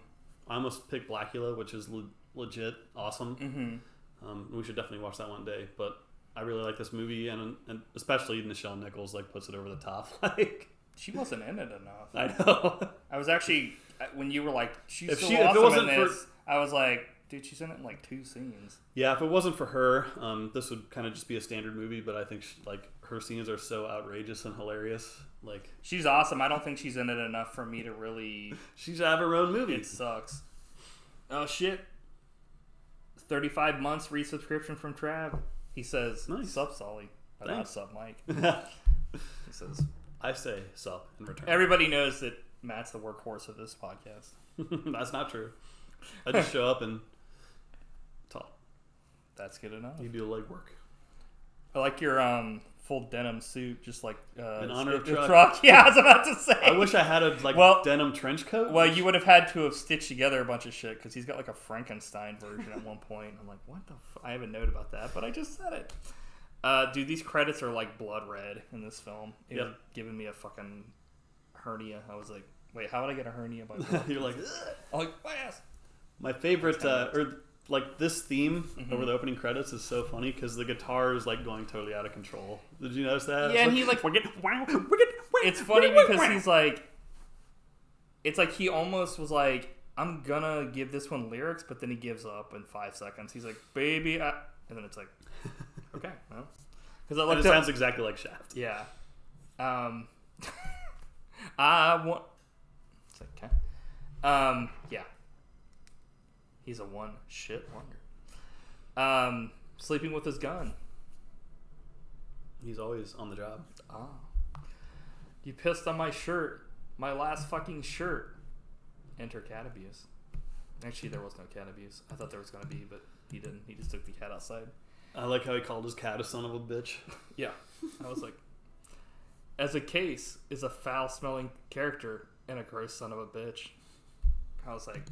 S2: I almost picked Blackula, which is legit awesome. Mm-hmm. We should definitely watch that one day, but I really like this movie, and especially Nichelle Nichols like puts it over the top. Like,
S1: she wasn't in it enough.
S2: I know.
S1: I was actually, when you were like, she's so awesome in this, I was like, dude, she's in it in like 2 scenes.
S2: Yeah, if it wasn't for her, this would kind of just be a standard movie, but I think her scenes are so outrageous and hilarious. Like,
S1: she's awesome. I don't think she's in it enough for me to really.
S2: She should have her own movie.
S1: It sucks. Oh shit! 35 months resubscription from Trav. He says,
S2: "Nice,
S1: sup, Sully." Not sup, Mike. He says,
S2: "I say sup in return."
S1: Everybody knows that Matt's the workhorse of this podcast.
S2: That's not true. I just show up and talk.
S1: That's good enough.
S2: You do the legwork.
S1: I like your full denim suit, just like
S2: in honor of
S1: truck. Yeah, I was about to say.
S2: I wish I had a denim trench coat.
S1: Well, you would have had to have stitched together a bunch of shit because he's got like a Frankenstein version at one point. I'm like, what the? I have a note about that, but I just said it. Dude, these credits are like blood red in this film. It was giving me a fucking hernia. I was like, wait, how would I get a hernia by blood?
S2: You're like,
S1: I'm like, my ass.
S2: My favorite, this theme over the opening credits is so funny because the guitar is like going totally out of control. Did you notice that?
S1: Yeah, and he like, it's funny because he's like, it's like he almost was like, I'm gonna give this one lyrics, but then he gives up in 5 seconds. He's like, baby, and then it's like, okay, well, because
S2: it sounds exactly like Shaft.
S1: Yeah. I want. It's like, okay. Yeah. He's a one shit wonder. Sleeping with his gun.
S2: He's always on the job.
S1: You pissed on my shirt. My last fucking shirt. Enter cat abuse. Actually, there was no cat abuse. I thought there was going to be, but he didn't. He just took the cat outside.
S2: I like how he called his cat a son of a bitch.
S1: Yeah. I was like, as a case is a foul-smelling character and a gross son of a bitch. I was like...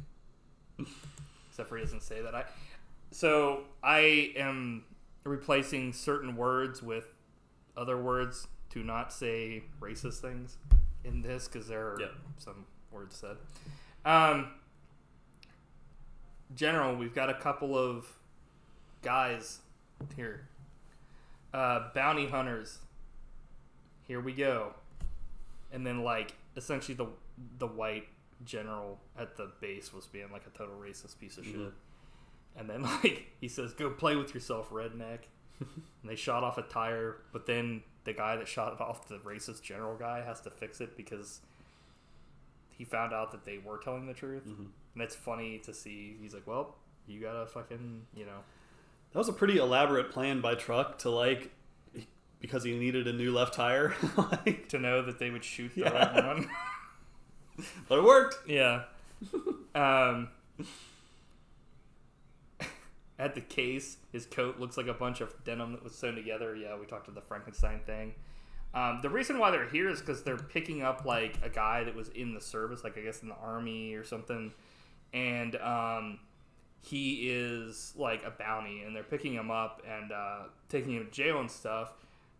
S1: Except for he doesn't say that. So I am replacing certain words with other words to not say racist things in this because there are some words said. General, we've got a couple of guys here. Bounty hunters. Here we go. And then like essentially the white general at the base was being like a total racist piece of shit. And then like he says, go play with yourself, redneck. And they shot off a tire, but then the guy that shot off the racist general guy has to fix it because he found out that they were telling the truth. And it's funny to see. He's like, well, you gotta fucking,
S2: that was a pretty elaborate plan by Truck to like, because he needed a new left tire,
S1: like, to know that they would shoot the right one.
S2: But it worked.
S1: Yeah. At the case, his coat looks like a bunch of denim that was sewn together. Yeah, we talked about the Frankenstein thing. The reason why they're here is because they're picking up like a guy that was in the service, like I guess in the army or something. and he is like a bounty, and they're picking him up and taking him to jail and stuff,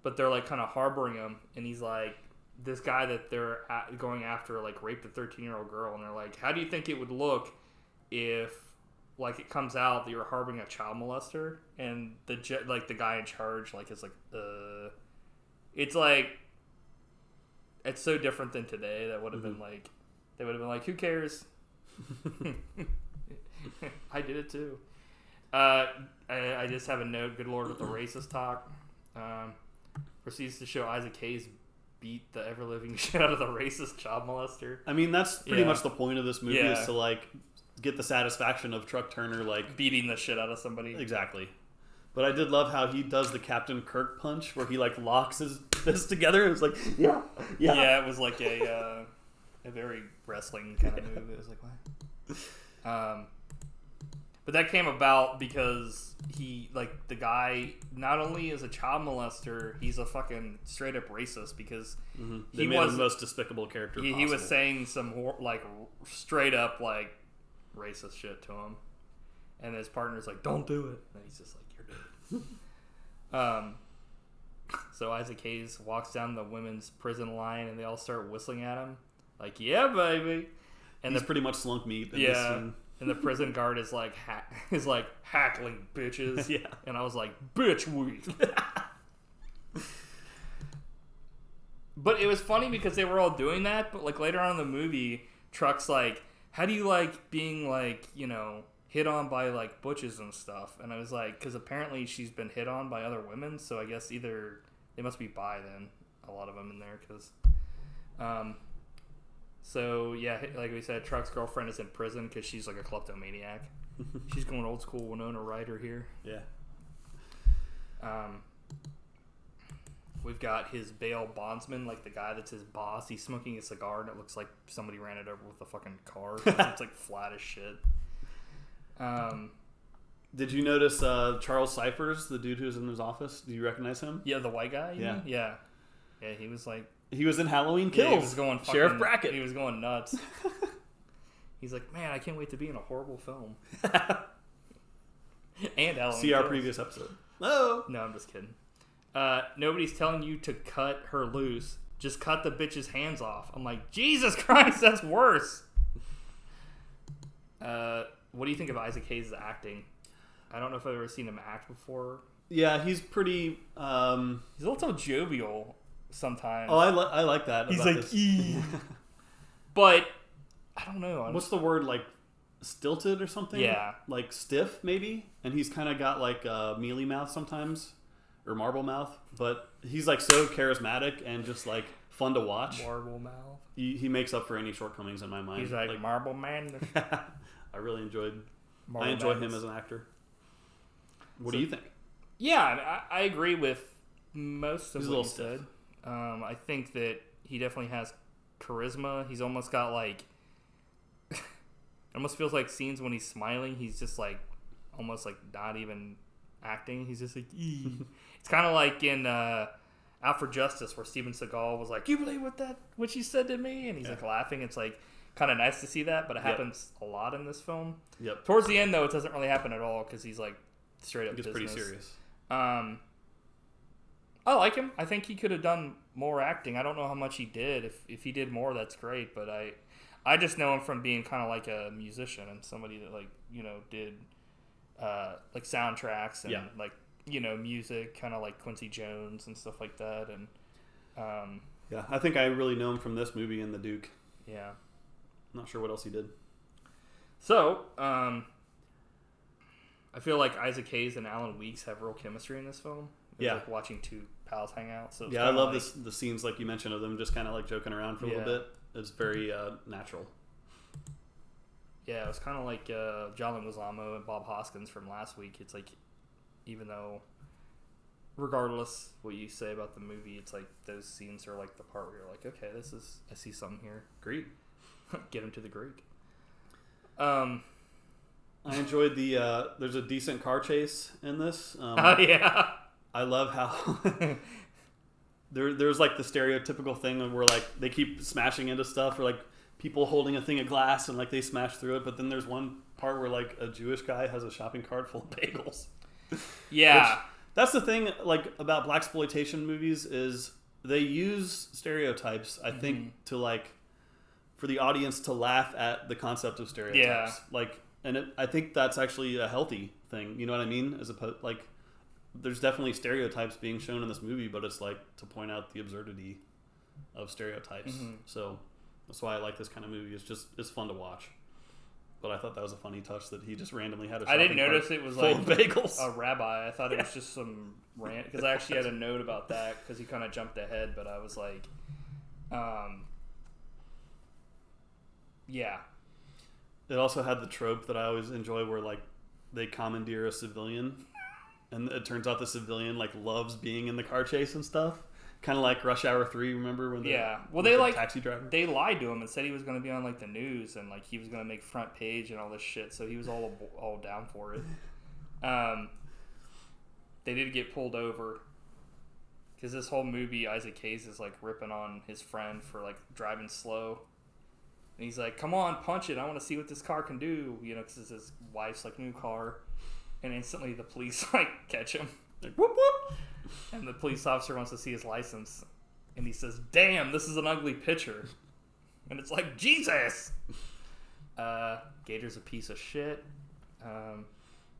S1: but they're like kind of harboring him, and he's like, this guy that they're going after like raped a 13-year-old girl, and they're like, how do you think it would look if like it comes out that you're harboring a child molester? And the guy in charge like is like, it's like, it's so different than today. That would have been like, they would have been like, who cares? I did it too. I just have a note. Good Lord with the racist talk. Proceeds to show Isaac Hayes beat the ever living shit out of the racist child molester.
S2: I mean, that's pretty much the point of this movie, is to like get the satisfaction of Truck Turner like
S1: beating the shit out of somebody.
S2: Exactly. But I did love how he does the Captain Kirk punch, where he like locks his fists together. It was like, yeah.
S1: It was like a very wrestling kind of move. It was like, what? But that came about because he, like, the guy not only is a child molester, he's a fucking straight up racist, because
S2: he was the most despicable character possible.
S1: He was saying some like straight up like racist shit to him, and his partner's like, "Don't do it," and he's just like, "You're dead." So Isaac Hayes walks down the women's prison line, and they all start whistling at him, like, "Yeah, baby," and
S2: he's pretty much slunk meat in this scene.
S1: And the prison guard is like, hackling bitches.
S2: Yeah.
S1: And I was like, bitch weed. But it was funny because they were all doing that. But like later on in the movie, Truck's like, how do you like being like, you know, hit on by like butches and stuff? And I was like, because apparently she's been hit on by other women. So I guess either they must be bi then, a lot of them in there. Because, so, yeah, like we said, Truck's girlfriend is in prison because she's like a kleptomaniac. She's going old school Winona Ryder here.
S2: Yeah.
S1: We've got his bail bondsman, like the guy that's his boss. He's smoking a cigar, and it looks like somebody ran it over with a fucking car. It's like flat as shit.
S2: Did you notice Charles Cyphers, the dude who's in his office? Do you recognize him?
S1: Yeah, the white guy?
S2: Yeah.
S1: Yeah, he was like...
S2: He was in Halloween Kills.
S1: Yeah, he was going fucking,
S2: Sheriff Brackett.
S1: He was going nuts. He's like, man, I can't wait to be in a horrible film. And Halloween
S2: See our
S1: Kills.
S2: previous episode. Oh.
S1: No, I'm just kidding. Nobody's telling you to cut her loose. Just cut the bitch's hands off. I'm like, Jesus Christ, that's worse. What do you think of Isaac Hayes' acting? I don't know if I've ever seen him act before.
S2: Yeah, he's pretty...
S1: He's a little jovial sometimes.
S2: Oh, I like that.
S1: He's like, but I don't know.
S2: What's the word, like stilted or something?
S1: Yeah.
S2: Like stiff, maybe? And he's kind of got like a mealy mouth sometimes, or marble mouth. But he's like so charismatic and just like fun to watch.
S1: Marble mouth.
S2: He makes up for any shortcomings in my mind.
S1: He's like Marble Man.
S2: I really enjoyed.
S1: Marble
S2: I enjoy
S1: Madness.
S2: him as an actor. What do you think?
S1: Yeah, I agree with most of
S2: He's
S1: what you
S2: stiff.
S1: said. I think that he definitely has charisma. He's almost got like... it almost feels like scenes when he's smiling, he's just like almost like not even acting. He's just like... It's kind of like in Out for Justice, where Steven Seagal was like, you believe what she said to me? And he's like laughing. It's like kind of nice to see that, but it happens a lot in this film.
S2: Yep.
S1: Towards the end, though, it doesn't really happen at all because he's like straight up
S2: It's
S1: business.
S2: pretty serious.
S1: I like him. I think he could have done more acting. I don't know how much he did. If he did more, that's great. But I just know him from being kind of like a musician and somebody that like, you know, did like soundtracks and like, you know, music, kind of like Quincy Jones and stuff like that. And
S2: yeah, I think I really know him from this movie and The Duke.
S1: Yeah.
S2: Not sure what else he did.
S1: So, I feel like Isaac Hayes and Alan Weeks have real chemistry in this film. It's like watching two pals hang out. So
S2: yeah, I love the scenes like you mentioned of them just kind of like joking around for a little bit. It's very natural.
S1: Yeah, it was kind of like John Leguizamo and Bob Hoskins from last week. It's like, even though, regardless what you say about the movie, it's like those scenes are like the part where you're like, okay, I see something here.
S2: Great.
S1: Get him to the Greek.
S2: I enjoyed the there's a decent car chase in this.
S1: Yeah.
S2: I love how there's like the stereotypical thing where like they keep smashing into stuff, or like people holding a thing of glass and like they smash through it. But then there's one part where like a Jewish guy has a shopping cart full of bagels.
S1: Yeah.
S2: That's the thing like about blaxploitation movies is they use stereotypes, I think, to like for the audience to laugh at the concept of stereotypes.
S1: Yeah.
S2: Like, and I think that's actually a healthy thing. You know what I mean? As opposed, like, there's definitely stereotypes being shown in this movie, but it's like to point out the absurdity of stereotypes. So that's why I like this kind of movie. It's fun to watch. But I thought that was a funny touch that he just randomly had a shopping
S1: I didn't notice it was like
S2: bagels.
S1: A rabbi. I thought it was just some rant because I actually had a note about that because he kind of jumped ahead, but I was like, yeah.
S2: It also had the trope that I always enjoy where like they commandeer a civilian and it turns out the civilian like loves being in the car chase and stuff. Kind of like Rush Hour 3, remember when
S1: they like
S2: taxi driver? They
S1: lied to him and said he was going to be on like the news and like he was going to make front page and all this shit, so he was all down for it. They did get pulled over because this whole movie Isaac Hayes is like ripping on his friend for like driving slow. And he's like, come on, punch it. I want to see what this car can do. You know, because it's his wife's like new car. And instantly the police like catch him. Like, whoop, whoop. And the police officer wants to see his license. And he says, damn, this is an ugly picture. And it's like, Jesus! Gator's a piece of shit.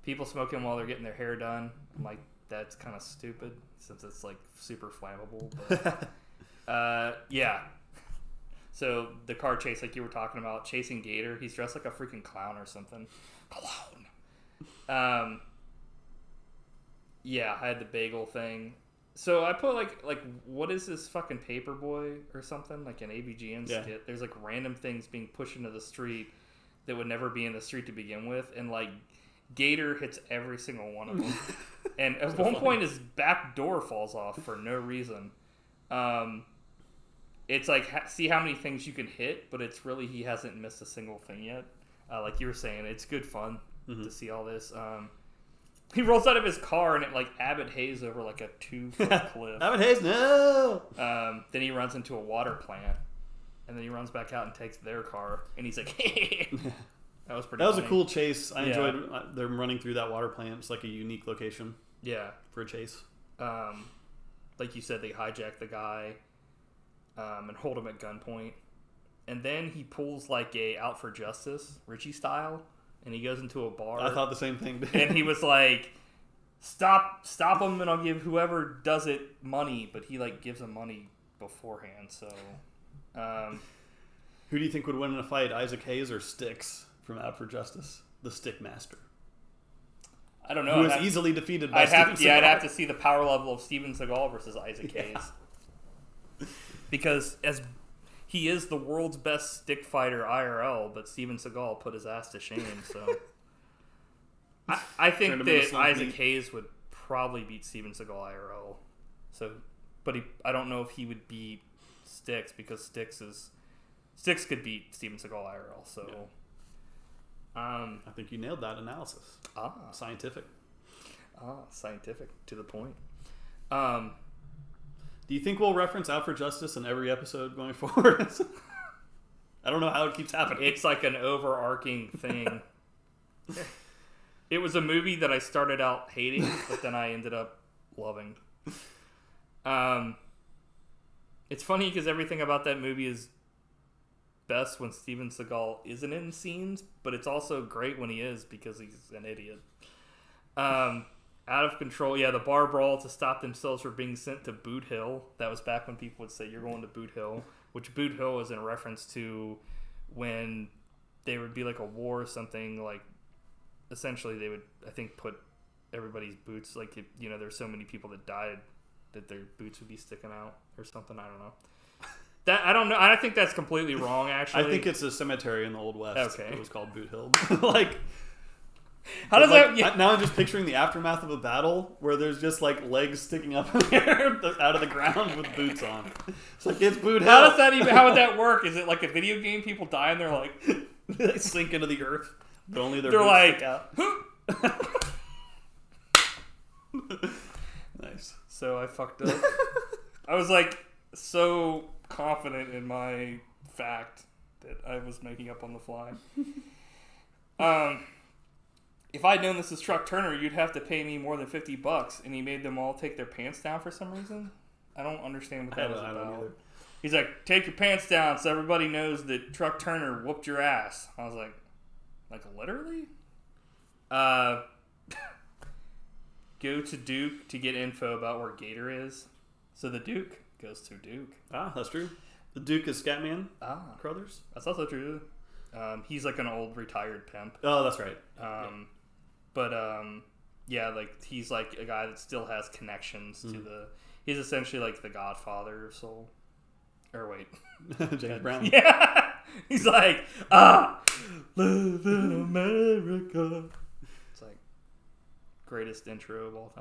S1: People smoking while they're getting their hair done. I'm like, that's kind of stupid since it's like super flammable. But yeah. So the car chase, like you were talking about, chasing Gator, he's dressed like a freaking clown or something. Clown. Yeah, I had the bagel thing. So I put like what is this fucking Paperboy or something? Like an AVGN skit. There's like random things being pushed into the street that would never be in the street to begin with, and like Gator hits every single one of them. And at one point his back door falls off for no reason. It's like, see how many things you can hit, but it's really, he hasn't missed a single thing yet. Like you were saying, it's good fun to see all this. He rolls out of his car and it like Abbott Hayes over like a 2-foot cliff.
S2: Abbott Hayes, no!
S1: Then he runs into a water plant. And then he runs back out and takes their car. And he's like, that was pretty
S2: That was
S1: funny.
S2: A cool chase. I enjoyed them running through that water plant. It's like a unique location.
S1: Yeah.
S2: For a chase.
S1: Like you said, they hijack the guy. And hold him at gunpoint. And then he pulls like a Out for Justice, Richie style, and he goes into a bar.
S2: I thought the same thing.
S1: And he was like, stop him and I'll give whoever does it money. But he like gives him money beforehand. So
S2: who do you think would win in a fight, Isaac Hayes or Styx from Out for Justice? The Stick Master.
S1: I don't know.
S2: Who is easily defeated by Steven Seagal.
S1: I'd have to see the power level of Steven Seagal versus Isaac Hayes. Because as he is the world's best stick fighter IRL, but Steven Seagal put his ass to shame. So I think that Isaac Hayes would probably beat Steven Seagal IRL. So, but I don't know if he would beat Styx because Styx could beat Steven Seagal IRL. So
S2: I think you nailed that analysis. Scientific.
S1: Scientific to the point.
S2: Do you think we'll reference Out for Justice in every episode going forward? I don't know how it keeps happening.
S1: It's like an overarching thing. It was a movie that I started out hating, but then I ended up loving. It's funny because everything about that movie is best when Steven Seagal isn't in scenes, but it's also great when he is because he's an idiot. Out of control. Yeah, the bar brawl to stop themselves from being sent to Boot Hill. That was back when people would say, you're going to Boot Hill, which Boot Hill is in reference to when there would be like a war or something. Like, essentially they would, I think, put everybody's boots, like, you know, there's so many people that died that their boots would be sticking out or something. I don't know. That I don't know. I think that's completely wrong, actually.
S2: I think it's a cemetery in the Old West. Okay. It was called Boot Hill. Like...
S1: How does that? Yeah.
S2: Now I'm just picturing the aftermath of a battle where there's just like legs sticking up in the air out of the ground with boots on. It's like it's Boot Hill.
S1: How does that even? How would that work? Is it like a video game? People die and they're like
S2: they sink into the earth, but only their
S1: they're
S2: boots
S1: like
S2: stick out. Nice.
S1: So I fucked up. I was like so confident in my fact that I was making up on the fly. If I'd known this was Truck Turner, you'd have to pay me more than $50, and he made them all take their pants down for some reason. I don't understand what that was about. I don't either. He's like, take your pants down so everybody knows that Truck Turner whooped your ass. I was like literally? Go to Duke to get info about where Gator is. So the Duke goes to Duke.
S2: Ah, that's true. The Duke is Scatman Crothers.
S1: That's also true. He's like an old retired pimp.
S2: Oh, that's right.
S1: But yeah, like he's like a guy that still has connections to the. He's essentially like the Godfather of Soul. Or wait,
S2: James Brown.
S1: Yeah, he's like live in America. It's like greatest intro of all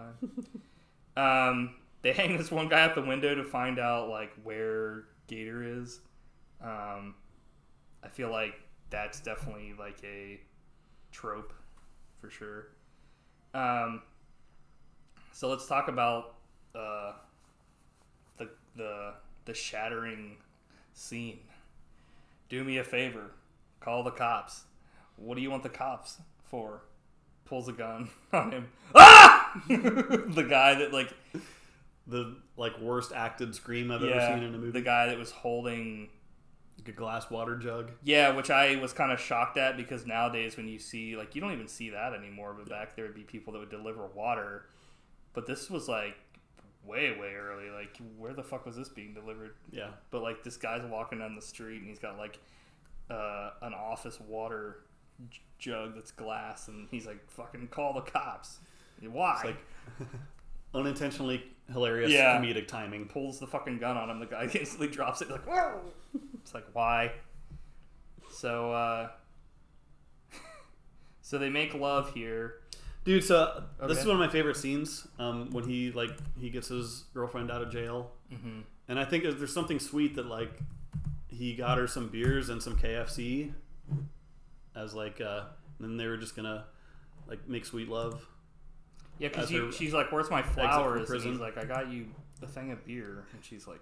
S1: time. They hang this one guy out the window to find out like where Gator is. I feel like that's definitely like a trope for sure. So let's talk about the shattering scene. Do me a favor, call the cops. What do you want the cops for? Pulls a gun on him. Ah! The guy that
S2: the worst acted scream I've ever seen in a movie.
S1: The guy that was holding
S2: like a glass water jug.
S1: Yeah, which I was kind of shocked at because nowadays when you see you don't even see that anymore. But back there would be people that would deliver water. But this was way early. Like, where the fuck was this being delivered?
S2: Yeah.
S1: But this guy's walking down the street and he's got an office water jug that's glass, and he's like, "Fucking call the cops." Why?
S2: It's unintentionally hilarious comedic timing.
S1: Pulls the fucking gun on him. The guy instantly drops it. Like, whoa! It's like, why? So, so they make love here.
S2: Dude, so this is one of my favorite scenes when he gets his girlfriend out of jail. Mm-hmm. And I think there's something sweet that he got her some beers and some KFC as then they were just gonna make sweet love.
S1: Yeah, because she's like, "Where's my flowers?" And he's like, "I got you a thing of beer." And she's like,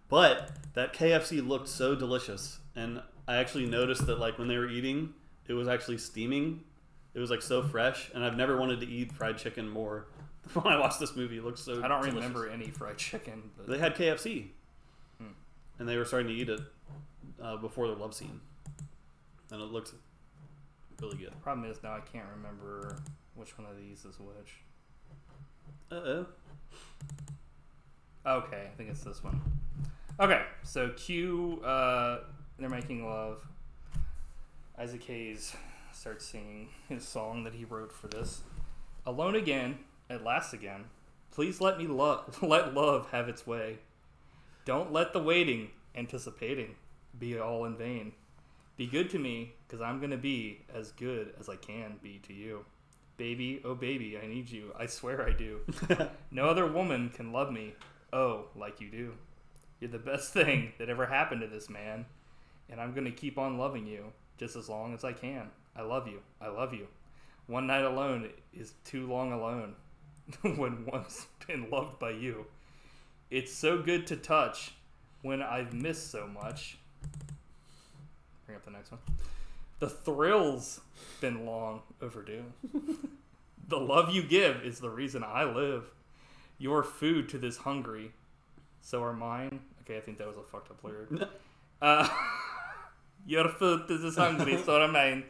S2: but that KFC looked so delicious, and I actually noticed that when they were eating, it was actually steaming. It was so fresh, and I've never wanted to eat fried chicken more. When I watched this movie, it looked so.
S1: I don't
S2: delicious.
S1: remember any fried chicken. But...
S2: They had KFC, and they were starting to eat it before the love scene, and it looked really good.
S1: The problem is now I can't remember which one of these is which. Okay, I think it's this one. Okay, so cue. They're making love. Isaac Hayes starts singing his song that he wrote for this. Alone again, at last again. Please let me let love have its way. Don't let the waiting, anticipating, be all in vain. Be good to me, 'cause I'm gonna be as good as I can be to you. Baby, oh baby, I need you. I swear I do. No other woman can love me, oh, like you do. You're the best thing that ever happened to this man, and I'm gonna keep on loving you just as long as I can. I love you. I love you. One night alone is too long alone when one's been loved by you. It's so good to touch when I've missed so much. Bring up the next one. The thrill's been long overdue. The love you give is the reason I live. You're food to this hungry. So are mine. Okay, I think that was a fucked up lyric. Your food is this hungry, so am mine.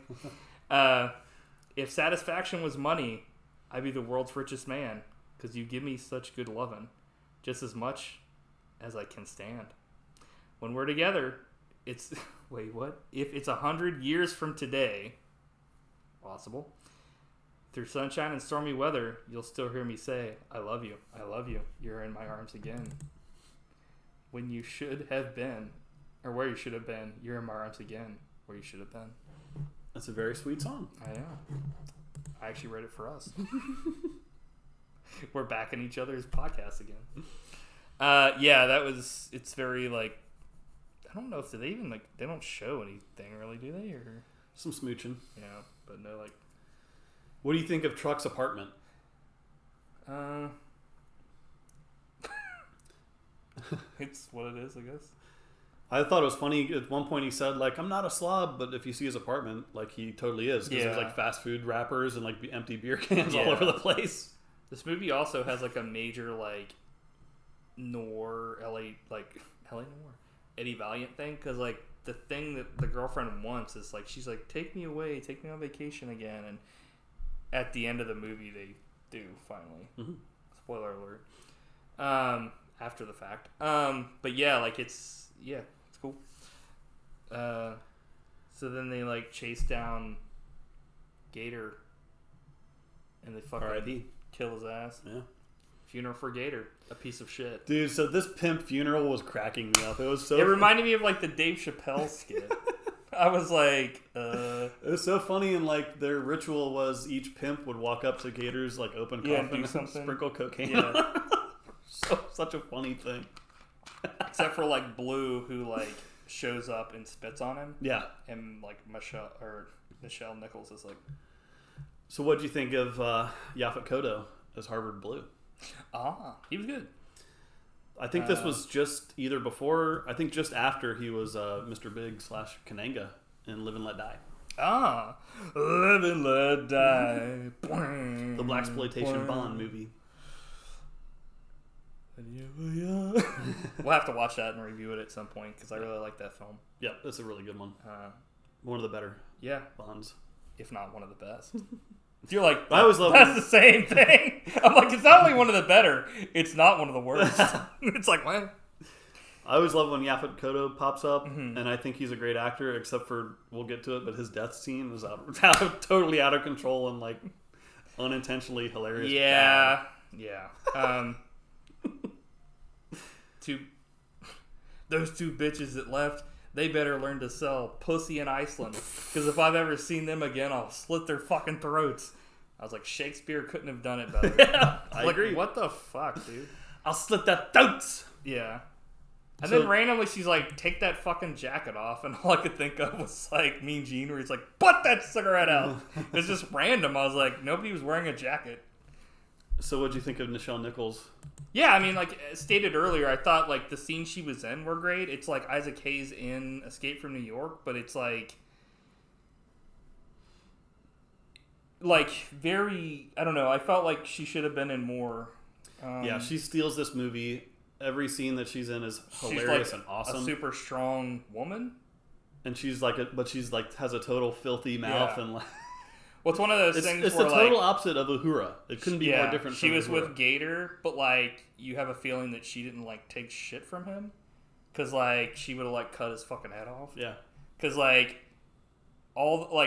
S1: If satisfaction was money, I'd be the world's richest man, 'cause you give me such good lovin', just as much as I can stand. When we're together, it's... Wait, what? If it's 100 years from today, possible, through sunshine and stormy weather, you'll still hear me say, I love you, I love you, you're in my arms again. When you should have been... Or where you should have been, you're in my arms again, where you should have been.
S2: That's a very sweet song.
S1: I know. I actually wrote it for us. We're back in each other's podcasts again. Yeah, that was, it's very I don't know if they even they don't show anything really, do they? Or
S2: some smooching.
S1: Yeah, but no
S2: What do you think of Truck's apartment?
S1: It's what it is, I guess.
S2: I thought it was funny. At one point, he said, like, I'm not a slob, but if you see his apartment, like, he totally is. Because there's, like, fast food wrappers and, like, empty beer cans all over the place.
S1: This movie also has, like, a major, like, noir, LA noir, Eddie Valiant thing. Because, like, the thing that the girlfriend wants is, like, she's like, take me away, take me on vacation again. And at the end of the movie, they do, finally. Mm-hmm. Spoiler alert. After the fact. But, yeah, like, it's cool. So then they like chase down Gator, and they fucking
S2: R.I.P.
S1: kill his ass.
S2: Yeah.
S1: Funeral for Gator, a piece of shit.
S2: Dude, so this pimp funeral was cracking me up. It was so.
S1: It reminded me of like the Dave Chappelle skit. I was like,
S2: It was so funny, and like their ritual was each pimp would walk up to Gator's like open coffin and sprinkle cocaine. Yeah. Such a funny thing.
S1: Except for like Blue, who like shows up and spits on him.
S2: Yeah.
S1: And like Nichelle Nichols is like.
S2: So what do you think of Yaphet Kotto as Harvard Blue?
S1: He was good.
S2: I think this was just either before, I think just after he was Mr. Big / Kananga in Live and Let Die.
S1: Live and Let Die.
S2: The blaxploitation Bond movie.
S1: We'll have to watch that and review it at some point because I really like that film.
S2: Yeah, that's a really good one. One of the better Bonds.
S1: If not one of the best. You're like,
S2: I always love
S1: that's the same thing. I'm like, it's not only one of the better, it's not one of the worst. It's like, what?
S2: I always love when Yaphet Kotto pops up, and I think he's a great actor, except for, we'll get to it, but his death scene was totally out of control and like unintentionally hilarious.
S1: Yeah. Those two bitches that left, they better learn to sell pussy in Iceland. Because if I've ever seen them again, I'll slit their fucking throats. I was like, Shakespeare couldn't have done it better.
S2: Yeah, I agree.
S1: What the fuck, dude?
S2: I'll slit their throats.
S1: Yeah. And then randomly she's like, take that fucking jacket off. And all I could think of was like Mean Gene, where he's like, put that cigarette out. It's just random. I was like, nobody was wearing a jacket.
S2: So what'd you think of Nichelle Nichols?
S1: Yeah, I mean, like stated earlier, I thought like the scenes she was in were great. It's like Isaac Hayes in Escape from New York, but it's like very, I don't know. I felt like she should have been in more.
S2: Yeah, she steals this movie. Every scene that she's in is hilarious and awesome.
S1: A super strong woman,
S2: and she's like, has a total filthy mouth and like.
S1: Well, it's one of those things.
S2: It's
S1: where,
S2: the total opposite of Uhura. It couldn't be more different.
S1: She was
S2: Uhura.
S1: with Gator, but like you have a feeling that she didn't like take shit from him, because like she would have like cut his fucking head off.
S2: Yeah.
S1: Because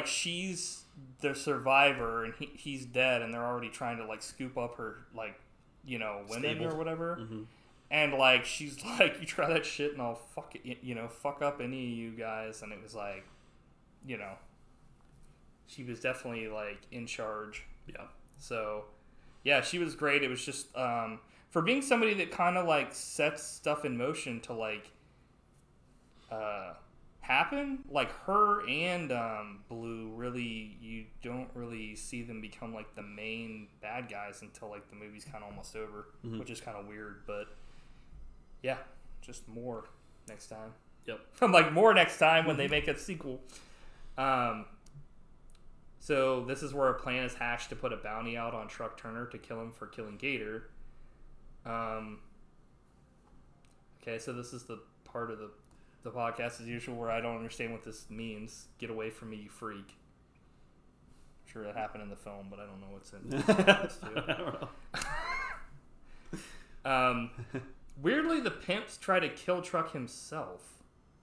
S1: she's the survivor and he's dead, and they're already trying to like scoop up her women
S2: Stable.
S1: or whatever.
S2: Mm-hmm.
S1: And like she's like, you try that shit and I'll fuck up any of you guys. And it was like, she was definitely like in charge.
S2: Yeah.
S1: So, yeah, she was great. It was just for being somebody that kind of like sets stuff in motion to like happen. Like her and Blue, really, you don't really see them become like the main bad guys until like the movie's kind of almost over, which is kind of weird. But yeah, just more next time.
S2: Yep.
S1: I'm like, more next time when they make a sequel. So this is where a plan is hatched to put a bounty out on Truck Turner to kill him for killing Gator. Okay, so this is the part of the podcast as usual where I don't understand what this means. Get away from me, you freak. I'm sure that happened in the film, but I don't know what's in it. I don't know. Weirdly, the pimps try to kill Truck himself.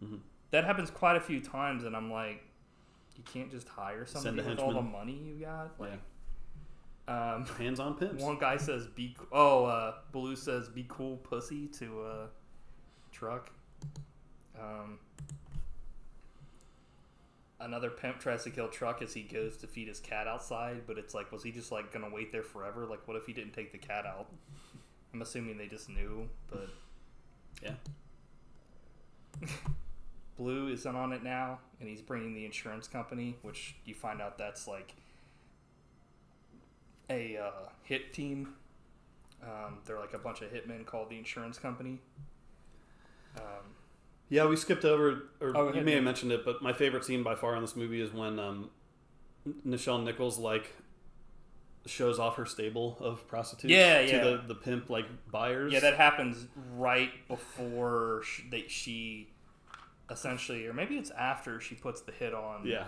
S1: Mm-hmm. That happens quite a few times, and I'm like, you can't just hire somebody with all the money you got? Like,
S2: hands on pimps.
S1: One guy says, Blue says, be cool, pussy, to Truck. Another pimp tries to kill Truck as he goes to feed his cat outside, but it's like, was he just like gonna wait there forever? Like, what if he didn't take the cat out? I'm assuming they just knew, but
S2: yeah.
S1: Blue is in on it now, and he's bringing the insurance company, which you find out that's like a hit team. They're like a bunch of hitmen called the insurance company.
S2: Yeah, we skipped over, or you may have
S1: man.
S2: mentioned it, but my favorite scene by far in this movie is when Nichelle Nichols shows off her stable of prostitutes to the pimp buyers.
S1: Yeah, that happens right before she essentially, or maybe it's after she puts the hit on.
S2: Yeah,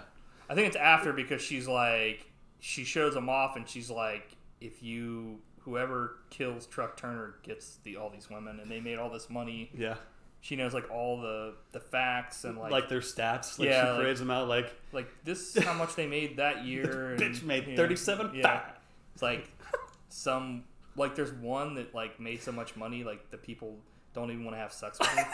S1: I think it's after, because she's like, she shows them off and she's like, whoever kills Truck Turner gets all these women, and they made all this money.
S2: Yeah.
S1: She knows all the facts and
S2: their stats. She parades them out
S1: this is how much they made that year.
S2: Bitch made 37.
S1: Yeah. It's there's one that made so much money the people don't even want to have sex with her.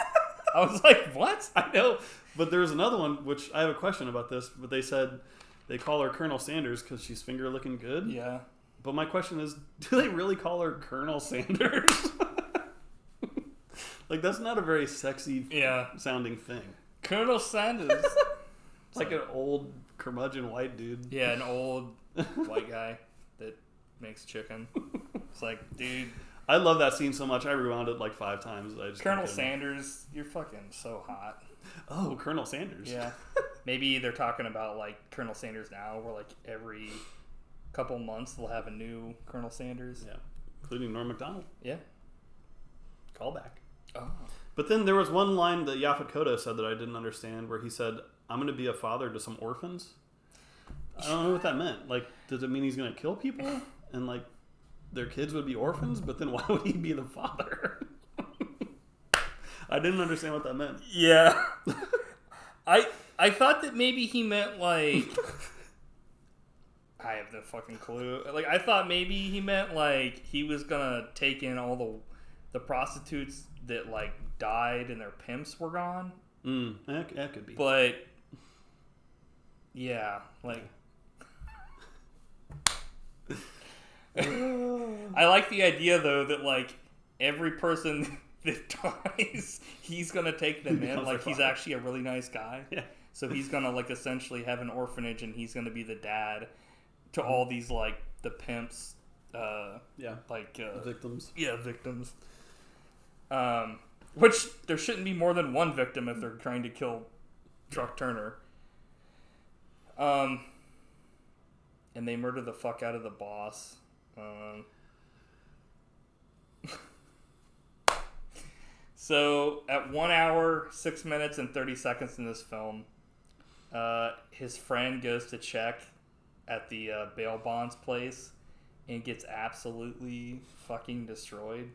S1: I was like, what?
S2: I know, but there's another one which I have a question about this. But they said they call her Colonel Sanders because she's finger looking good.
S1: Yeah.
S2: But my question is, do they really call her Colonel Sanders? That's not a very sexy sounding thing.
S1: Colonel Sanders.
S2: It's an old curmudgeon white dude.
S1: Yeah, an old white guy that makes chicken. It's dude.
S2: I love that scene so much. I rewound it 5 times.
S1: Colonel Sanders, you're fucking so hot.
S2: Oh, Colonel Sanders.
S1: Yeah. Maybe they're talking about Colonel Sanders now, where every couple months they'll have a new Colonel Sanders.
S2: Yeah. Including Norm Macdonald.
S1: Yeah.
S2: Callback.
S1: Oh.
S2: But then there was one line that Yaphet Kotto said that I didn't understand, where he said, "I'm going to be a father to some orphans." I don't know what that meant. Does it mean he's going to kill people and their kids would be orphans? But then why would he be the father? I didn't understand what that meant.
S1: Yeah. I thought that maybe he meant I have no fucking clue. I thought maybe he meant he was gonna take in all the prostitutes that died and their pimps were gone.
S2: That could be.
S1: But yeah, I like the idea though that every person that dies, he's gonna take them in. He's actually a really nice guy.
S2: Yeah.
S1: So he's gonna essentially have an orphanage, and he's gonna be the dad to all these the pimps.
S2: Victims.
S1: Yeah, victims. Which there shouldn't be more than one victim if they're trying to kill Truck Turner. And they murder the fuck out of the boss. So at 1 hour, 6 minutes, and 30 seconds in this film, his friend goes to check at the bail bonds place and gets absolutely fucking destroyed.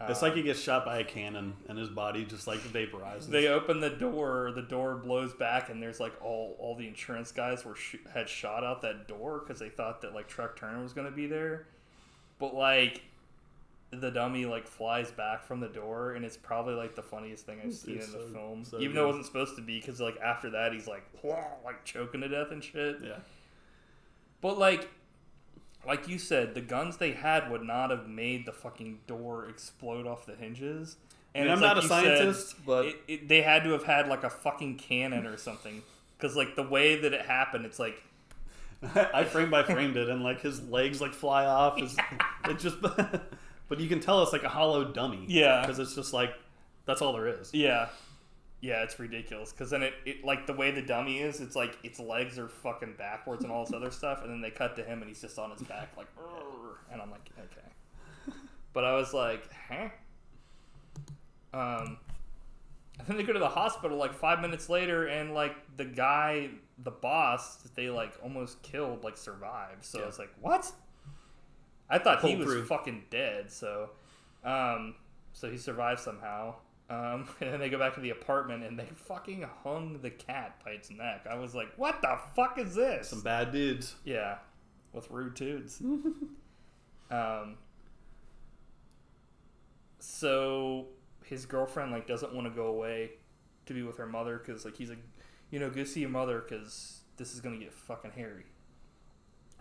S2: It's he gets shot by a cannon and his body just vaporizes.
S1: They open the door blows back, and there's all the insurance guys had shot out that door because they thought that Truck Turner was going to be there. But the dummy flies back from the door, and it's probably the funniest thing I've seen in the film. Even though it wasn't supposed to be, because after that he's choking to death and shit.
S2: Yeah. But
S1: like you said, the guns they had would not have made the fucking door explode off the hinges. And
S2: I'm not a scientist, but
S1: they had to have had a fucking cannon or something, because the way that it happened, it's
S2: I frame by framed it, and his legs fly off. It just, but you can tell it's a hollow dummy.
S1: Yeah,
S2: because it's just that's all there is.
S1: Yeah. Yeah, it's ridiculous, because then it the way the dummy is, it's its legs are fucking backwards and all this other stuff, and then they cut to him and he's just on his back and I'm okay. But I was huh? And then they go to the hospital 5 minutes later, and the guy, the boss that they almost killed survived. So it's what? I thought he was fucking dead. So he survived somehow. And then they go back to the apartment, and they fucking hung the cat by its neck. I was like, what the fuck is this?
S2: Some bad dudes.
S1: Yeah. With rude dudes. So his girlfriend doesn't want to go away to be with her mother, because he's go see your mother, because this is gonna get fucking hairy.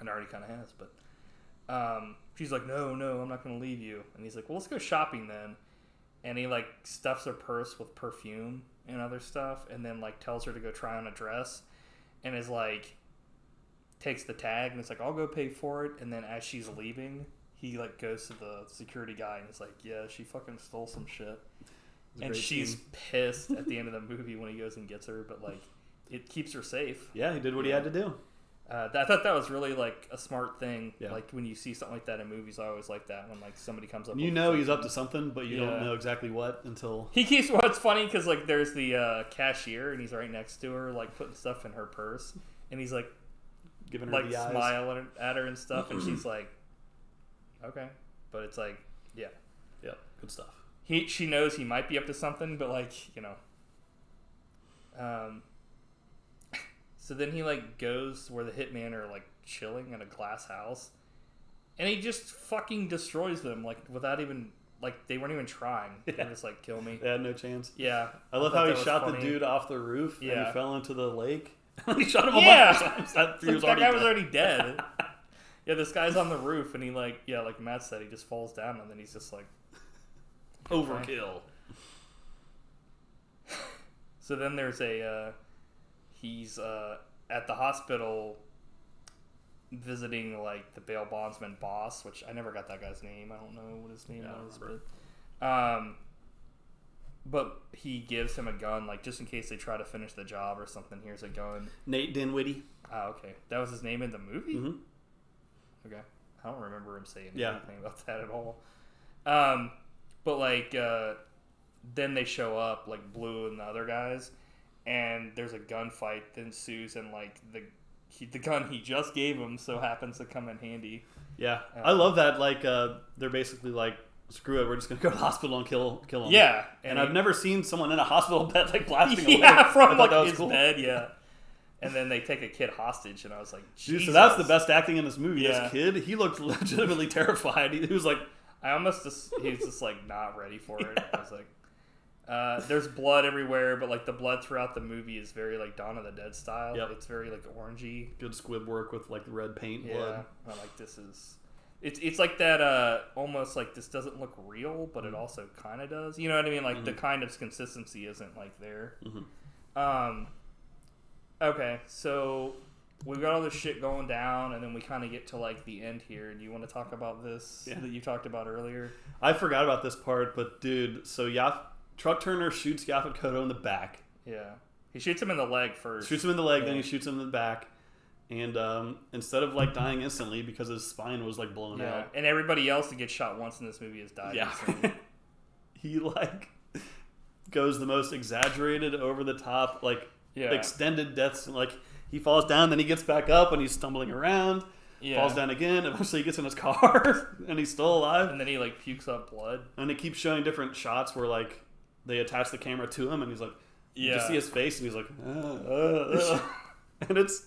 S1: And it already kind of has, but she's like, no, I'm not gonna leave you. And he's like, well, let's go shopping then. And he stuffs her purse with perfume and other stuff, and then tells her to go try on a dress, and is takes the tag, and it's I'll go pay for it. And then as she's leaving, he goes to the security guy and is yeah, she fucking stole some shit. And she's pissed at the end of the movie when he goes and gets her, but like it keeps her safe.
S2: Yeah, he did what he had to do.
S1: I thought that was really like a smart thing.
S2: Yeah.
S1: Like when you see something like that in movies, I always like that when like somebody comes up.
S2: You know he's up to something, but you don't know exactly what until
S1: he keeps. What's funny because like there's the cashier and he's right next to her, like putting stuff in her purse, and he's like
S2: giving her
S1: like
S2: the eyes.
S1: smiling at her and stuff, and she's like, okay, but it's like yeah,
S2: good stuff.
S1: She knows he might be up to something, but like, you know. So then he like goes where the hitmen are like chilling in a glass house, and he just fucking destroys them like without even like they weren't even trying. They were just like kill me.
S2: They had no chance.
S1: Yeah.
S2: I love how he shot the dude off the roof and he fell into the lake. He shot him a bunch of times. That
S1: guy was already dead. Yeah, this guy's on the roof and he like like Matt said, he just falls down and then he's just like
S2: overkill.
S1: So then there's he's at the hospital visiting like the bail bondsman boss, which I never got that guy's name. I don't know what his name was, but he gives him a gun like just in case they try to finish the job or something. Here's a gun.
S2: Nate Dinwiddie.
S1: Oh, okay. That was his name in the movie?
S2: Mm-hmm.
S1: Okay. I don't remember him saying
S2: Yeah.
S1: anything about that at all. But like then they show up, like Blue and the other guys, and there's a gunfight that ensues, and like the gun he just gave him so happens to come in handy.
S2: Yeah, I love that. Like they're basically like, screw it, we're just gonna go to the hospital and kill him.
S1: Yeah,
S2: and I've never seen someone in a hospital bed like blasting away.
S1: Yeah, from like his
S2: cool.
S1: bed. Yeah. And then they take a kid hostage, and I was like, Jesus.
S2: Dude, so that's the best acting in this movie.
S1: Yeah.
S2: This kid, he looked legitimately terrified. He was like,
S1: he's just like not ready for it. I was like, there's blood everywhere, but like the blood throughout the movie is very like Dawn of the Dead style.
S2: Yep.
S1: It's very like orangey.
S2: good squib work with like the red paint blood.
S1: I'm like, this is. It's like that almost like this doesn't look real, but it also kind of does. You know what I mean? Like the kind of consistency isn't like there.
S2: Mm-hmm.
S1: Okay, so we've got all this shit going down, and then we kind of get to like the end here. Do you want to talk about this that you talked about earlier?
S2: I forgot about this part, but dude, so Truck Turner shoots Yaphet Kotto in the back.
S1: Yeah, he shoots him in the leg first.
S2: Shoots him in the leg, then he shoots him in the back. And instead of like dying instantly because his spine was like blown out.
S1: And everybody else that gets shot once in this movie has died instantly.
S2: He like goes the most exaggerated, over the top, like extended deaths. Like he falls down, then he gets back up and he's stumbling around. Falls down again. Eventually he gets in his car and he's still alive.
S1: And then he like pukes up blood.
S2: And it keeps showing different shots where like they attach the camera to him and he's like, you just see his face and he's like, and it's.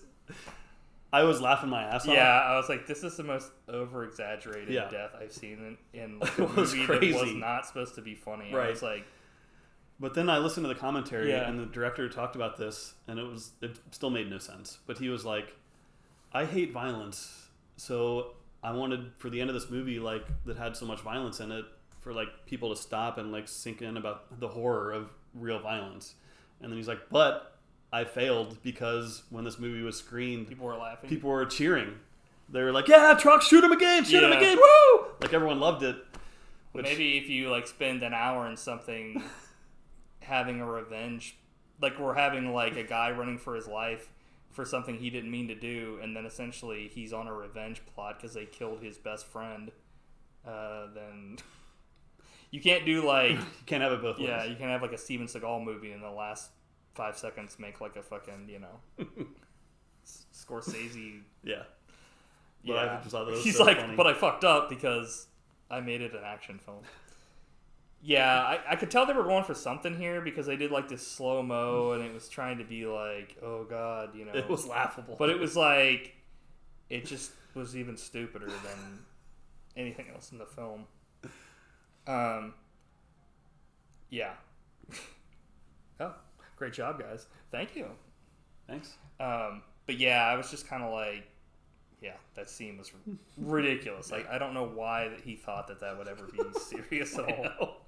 S2: I was laughing my ass off.
S1: Yeah, I was like, this is the most over-exaggerated death I've seen in like a movie that was not supposed to be funny.
S2: Right.
S1: I was like...
S2: But then I listened to the commentary, and the director talked about this, and it still made no sense. But he was like, I hate violence, so I wanted, for the end of this movie, like, that had so much violence in it, for, like, people to stop and, like, sink in about the horror of real violence. And then he's like, but... I failed because when this movie was screened,
S1: people were laughing.
S2: People were cheering. They were like, "Yeah, Truck, shoot him again! Shoot him again! Woo!" Like everyone loved it.
S1: Maybe if you like spend an hour in something, having a revenge, like we're having like a guy running for his life for something he didn't mean to do, and then essentially he's on a revenge plot because they killed his best friend. Then you can't do like
S2: you can't have it both ways.
S1: Yeah, you can't have like a Steven Seagal movie in the last 5 seconds make like a fucking, Scorsese.
S2: Yeah. But I just thought that was
S1: He's
S2: so
S1: like,
S2: funny.
S1: but I fucked up because I made it an action film. Yeah, I could tell they were going for something here because they did like this slow-mo and it was trying to be like, oh god,
S2: It was laughable.
S1: But it was like, it just was even stupider than anything else in the film. Yeah. Oh. Great job, guys. Thank you.
S2: Thanks.
S1: But yeah, I was just kind of like, yeah, that scene was ridiculous. Like, I don't know why that he thought that would ever be serious at all.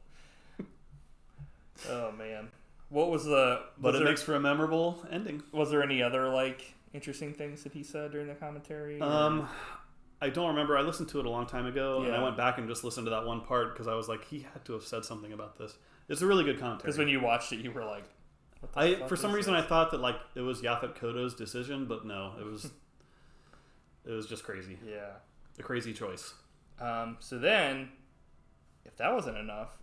S1: Oh man, what was the?
S2: But it makes for a memorable ending.
S1: Was there any other like interesting things that he said during the commentary?
S2: I I don't remember. I listened to it a long time ago, and I went back and just listened to that one part because I was like, he had to have said something about this. It's a really good commentary.
S1: Because when you watched it, you were like,
S2: for some reason, I thought that like it was Yaphet Kotto's decision, but no, it was just crazy.
S1: Yeah,
S2: a crazy choice.
S1: So then, if that wasn't enough,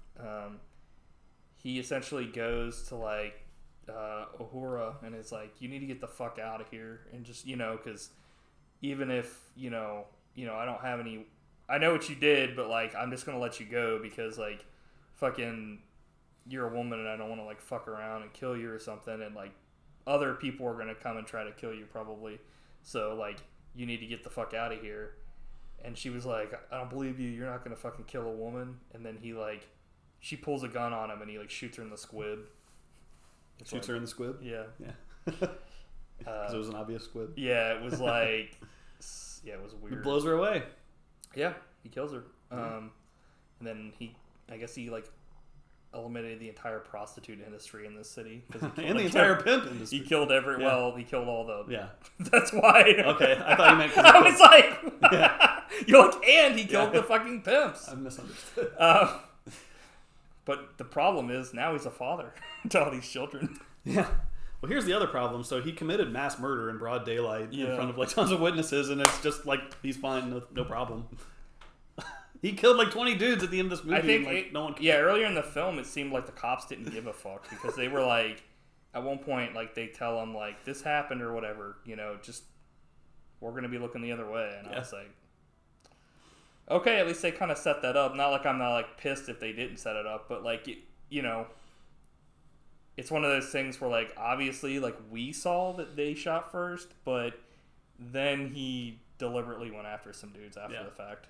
S1: he essentially goes to like Uhura and is like, you need to get the fuck out of here, and just because even if I don't have any, I know what you did, but like I'm just gonna let you go because like fucking you're a woman and I don't want to like fuck around and kill you or something, and like other people are gonna come and try to kill you probably, so like you need to get the fuck out of here. And she was like, I don't believe you, you're not gonna fucking kill a woman. And then she pulls a gun on him and he like shoots her in the squib.
S2: Shoots her in the squib?
S1: Yeah.
S2: Because it was an obvious squib.
S1: Yeah, it was like it was weird.
S2: It blows her away.
S1: Yeah, he kills her. And then I guess he like eliminated the entire prostitute industry in this city.
S2: And the entire pimp industry.
S1: He killed he killed all the...
S2: Yeah.
S1: That's why.
S2: Okay, I thought you meant...
S1: I was like... You're like, and he killed the fucking pimps.
S2: I misunderstood.
S1: But the problem is, now he's a father to all these children.
S2: Yeah. Well, here's the other problem. So he committed mass murder in broad daylight in front of like tons of witnesses, and it's just like, he's fine, no problem. He killed like 20 dudes at the end of this movie.
S1: I think
S2: and, like, no one cared.
S1: Yeah, earlier in the film, it seemed like the cops didn't give a fuck because they were like, at one point, like they tell him like this happened or whatever, just we're gonna be looking the other way, and I was like, okay, at least they kind of set that up. Not like I'm not like pissed if they didn't set it up, but like it's one of those things where like obviously like we saw that they shot first, but then he deliberately went after some dudes after the fact.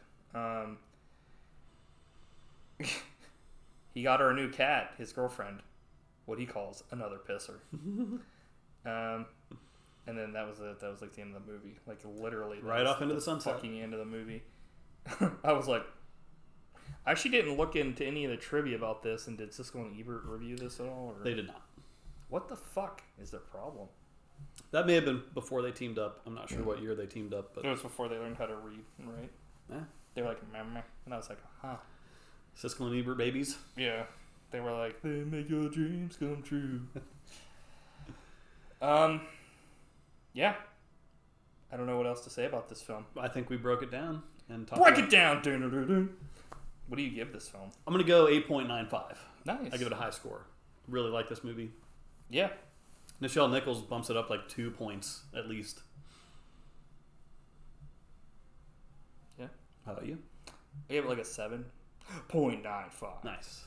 S1: He got her a new cat, his girlfriend, what he calls another pisser. And then that was it. That was like the end of the movie. Like literally,
S2: right off into the sunset.
S1: Fucking end of the movie. I was like, I actually didn't look into any of the trivia about this. And did Siskel and Ebert review this at all? Or?
S2: They did not.
S1: What the fuck is their problem?
S2: That may have been before they teamed up. I'm not sure what year they teamed up, but
S1: it was before they learned how to read and write.
S2: Yeah.
S1: They were like, meh, meh. And I was like, huh.
S2: Siskel and Ebert babies.
S1: Yeah. They were like, they make your dreams come true. Yeah. I don't know what else to say about this film.
S2: I think we broke it down and talked
S1: Break it down. What do you give this film?
S2: I'm gonna go 8.95.
S1: Nice.
S2: I give it a high score. Really like this movie.
S1: Yeah.
S2: Nichelle Nichols bumps it up like 2 points at least.
S1: Yeah.
S2: How about you?
S1: I gave it like a 7.95.
S2: Nice.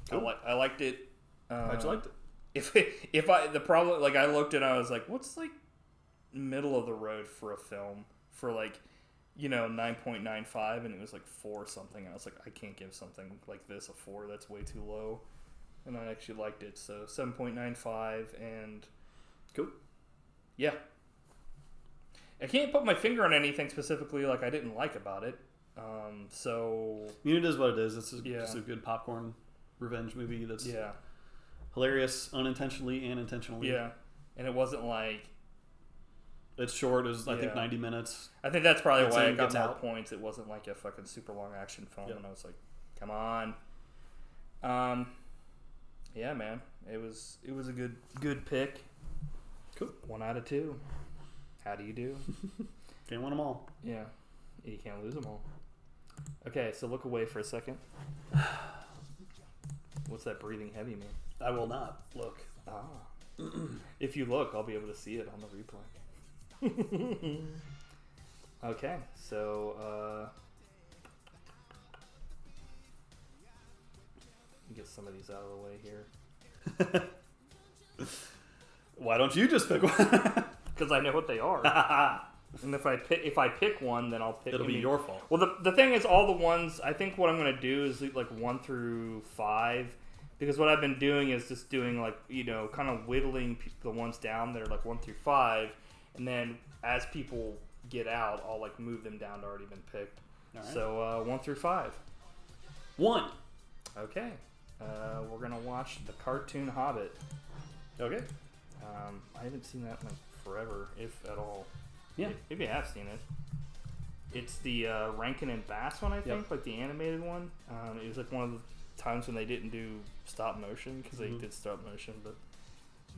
S1: Cool. I liked it.
S2: How'd you like it?
S1: The problem, like I looked and I was like, what's like middle of the road for a film for like, 9.95, and it was like 4 something. And I was like, I can't give something like this a 4. That's way too low. And I actually liked it. So 7.95 and
S2: cool.
S1: Yeah. I can't put my finger on anything specifically like I didn't like about it. So
S2: it is what it is. It's just a good popcorn revenge movie that's hilarious unintentionally and intentionally.
S1: Yeah. And it wasn't like...
S2: It's short. It was, I think, 90 minutes.
S1: I think that's probably why it got more points. It wasn't like a fucking super long action film. And I was like, come on. Yeah, man. It was a good pick.
S2: Cool.
S1: 1 out of 2. How do you do?
S2: Can't win them all.
S1: Yeah. You can't lose them all. Okay, so look away for a second. What's that breathing heavy mean?
S2: I will not look.
S1: If you look, I'll be able to see it on the replay. Okay, so get some of these out of the way here.
S2: Why don't you just pick one?
S1: Because I know what they are. And if I pick one, then I'll pick.
S2: It'll be your fault.
S1: Well, the thing is, all the ones. I think what I'm gonna do is like 1 through 5, because what I've been doing is just doing like kind of whittling the ones down that are like 1 through 5, and then as people get out, I'll like move them down to already been picked. All right. So 1 through 5.
S2: 1.
S1: Okay. We're gonna watch the cartoon Hobbit.
S2: Okay.
S1: I haven't seen that in like forever, if at all.
S2: Yeah.
S1: Maybe I have seen it. It's the Rankin and Bass one, I think, like the animated one. It was like one of the times when they didn't do stop motion, because they did stop motion, but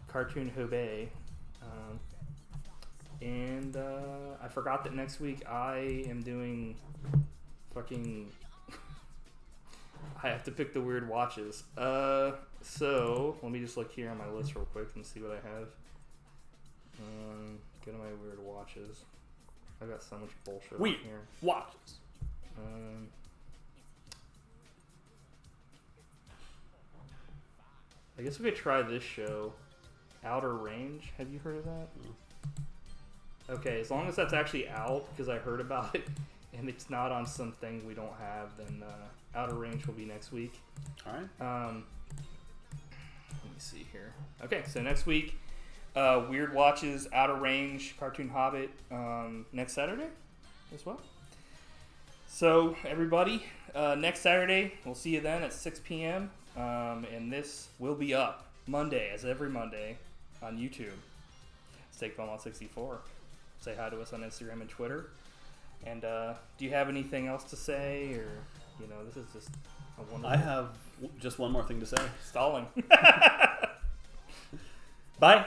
S1: cartoon Hobey. And I forgot that next week I am doing fucking... I have to pick the weird watches. So, let me just look here on my list real quick and see what I have. Go to my weird watches. I got so much bullshit
S2: Weird
S1: here.
S2: watches.
S1: I guess we could try this show, Outer Range. Have you heard of that? Okay, as long as that's actually out, because I heard about it, and it's not on something we don't have, then Outer Range will be next week.
S2: All right.
S1: Let me see here. Okay, so next week, Weird Watches, Outer Range, Cartoon Hobbit, next Saturday as well. So, everybody, next Saturday, we'll see you then at 6 p.m., and this will be up Monday, as every Monday, on YouTube. Steak Belmont 64. Say hi to us on Instagram and Twitter. And do you have anything else to say, or this is just a wonderful...
S2: I have just one more thing to say.
S1: Stalling.
S2: Bye.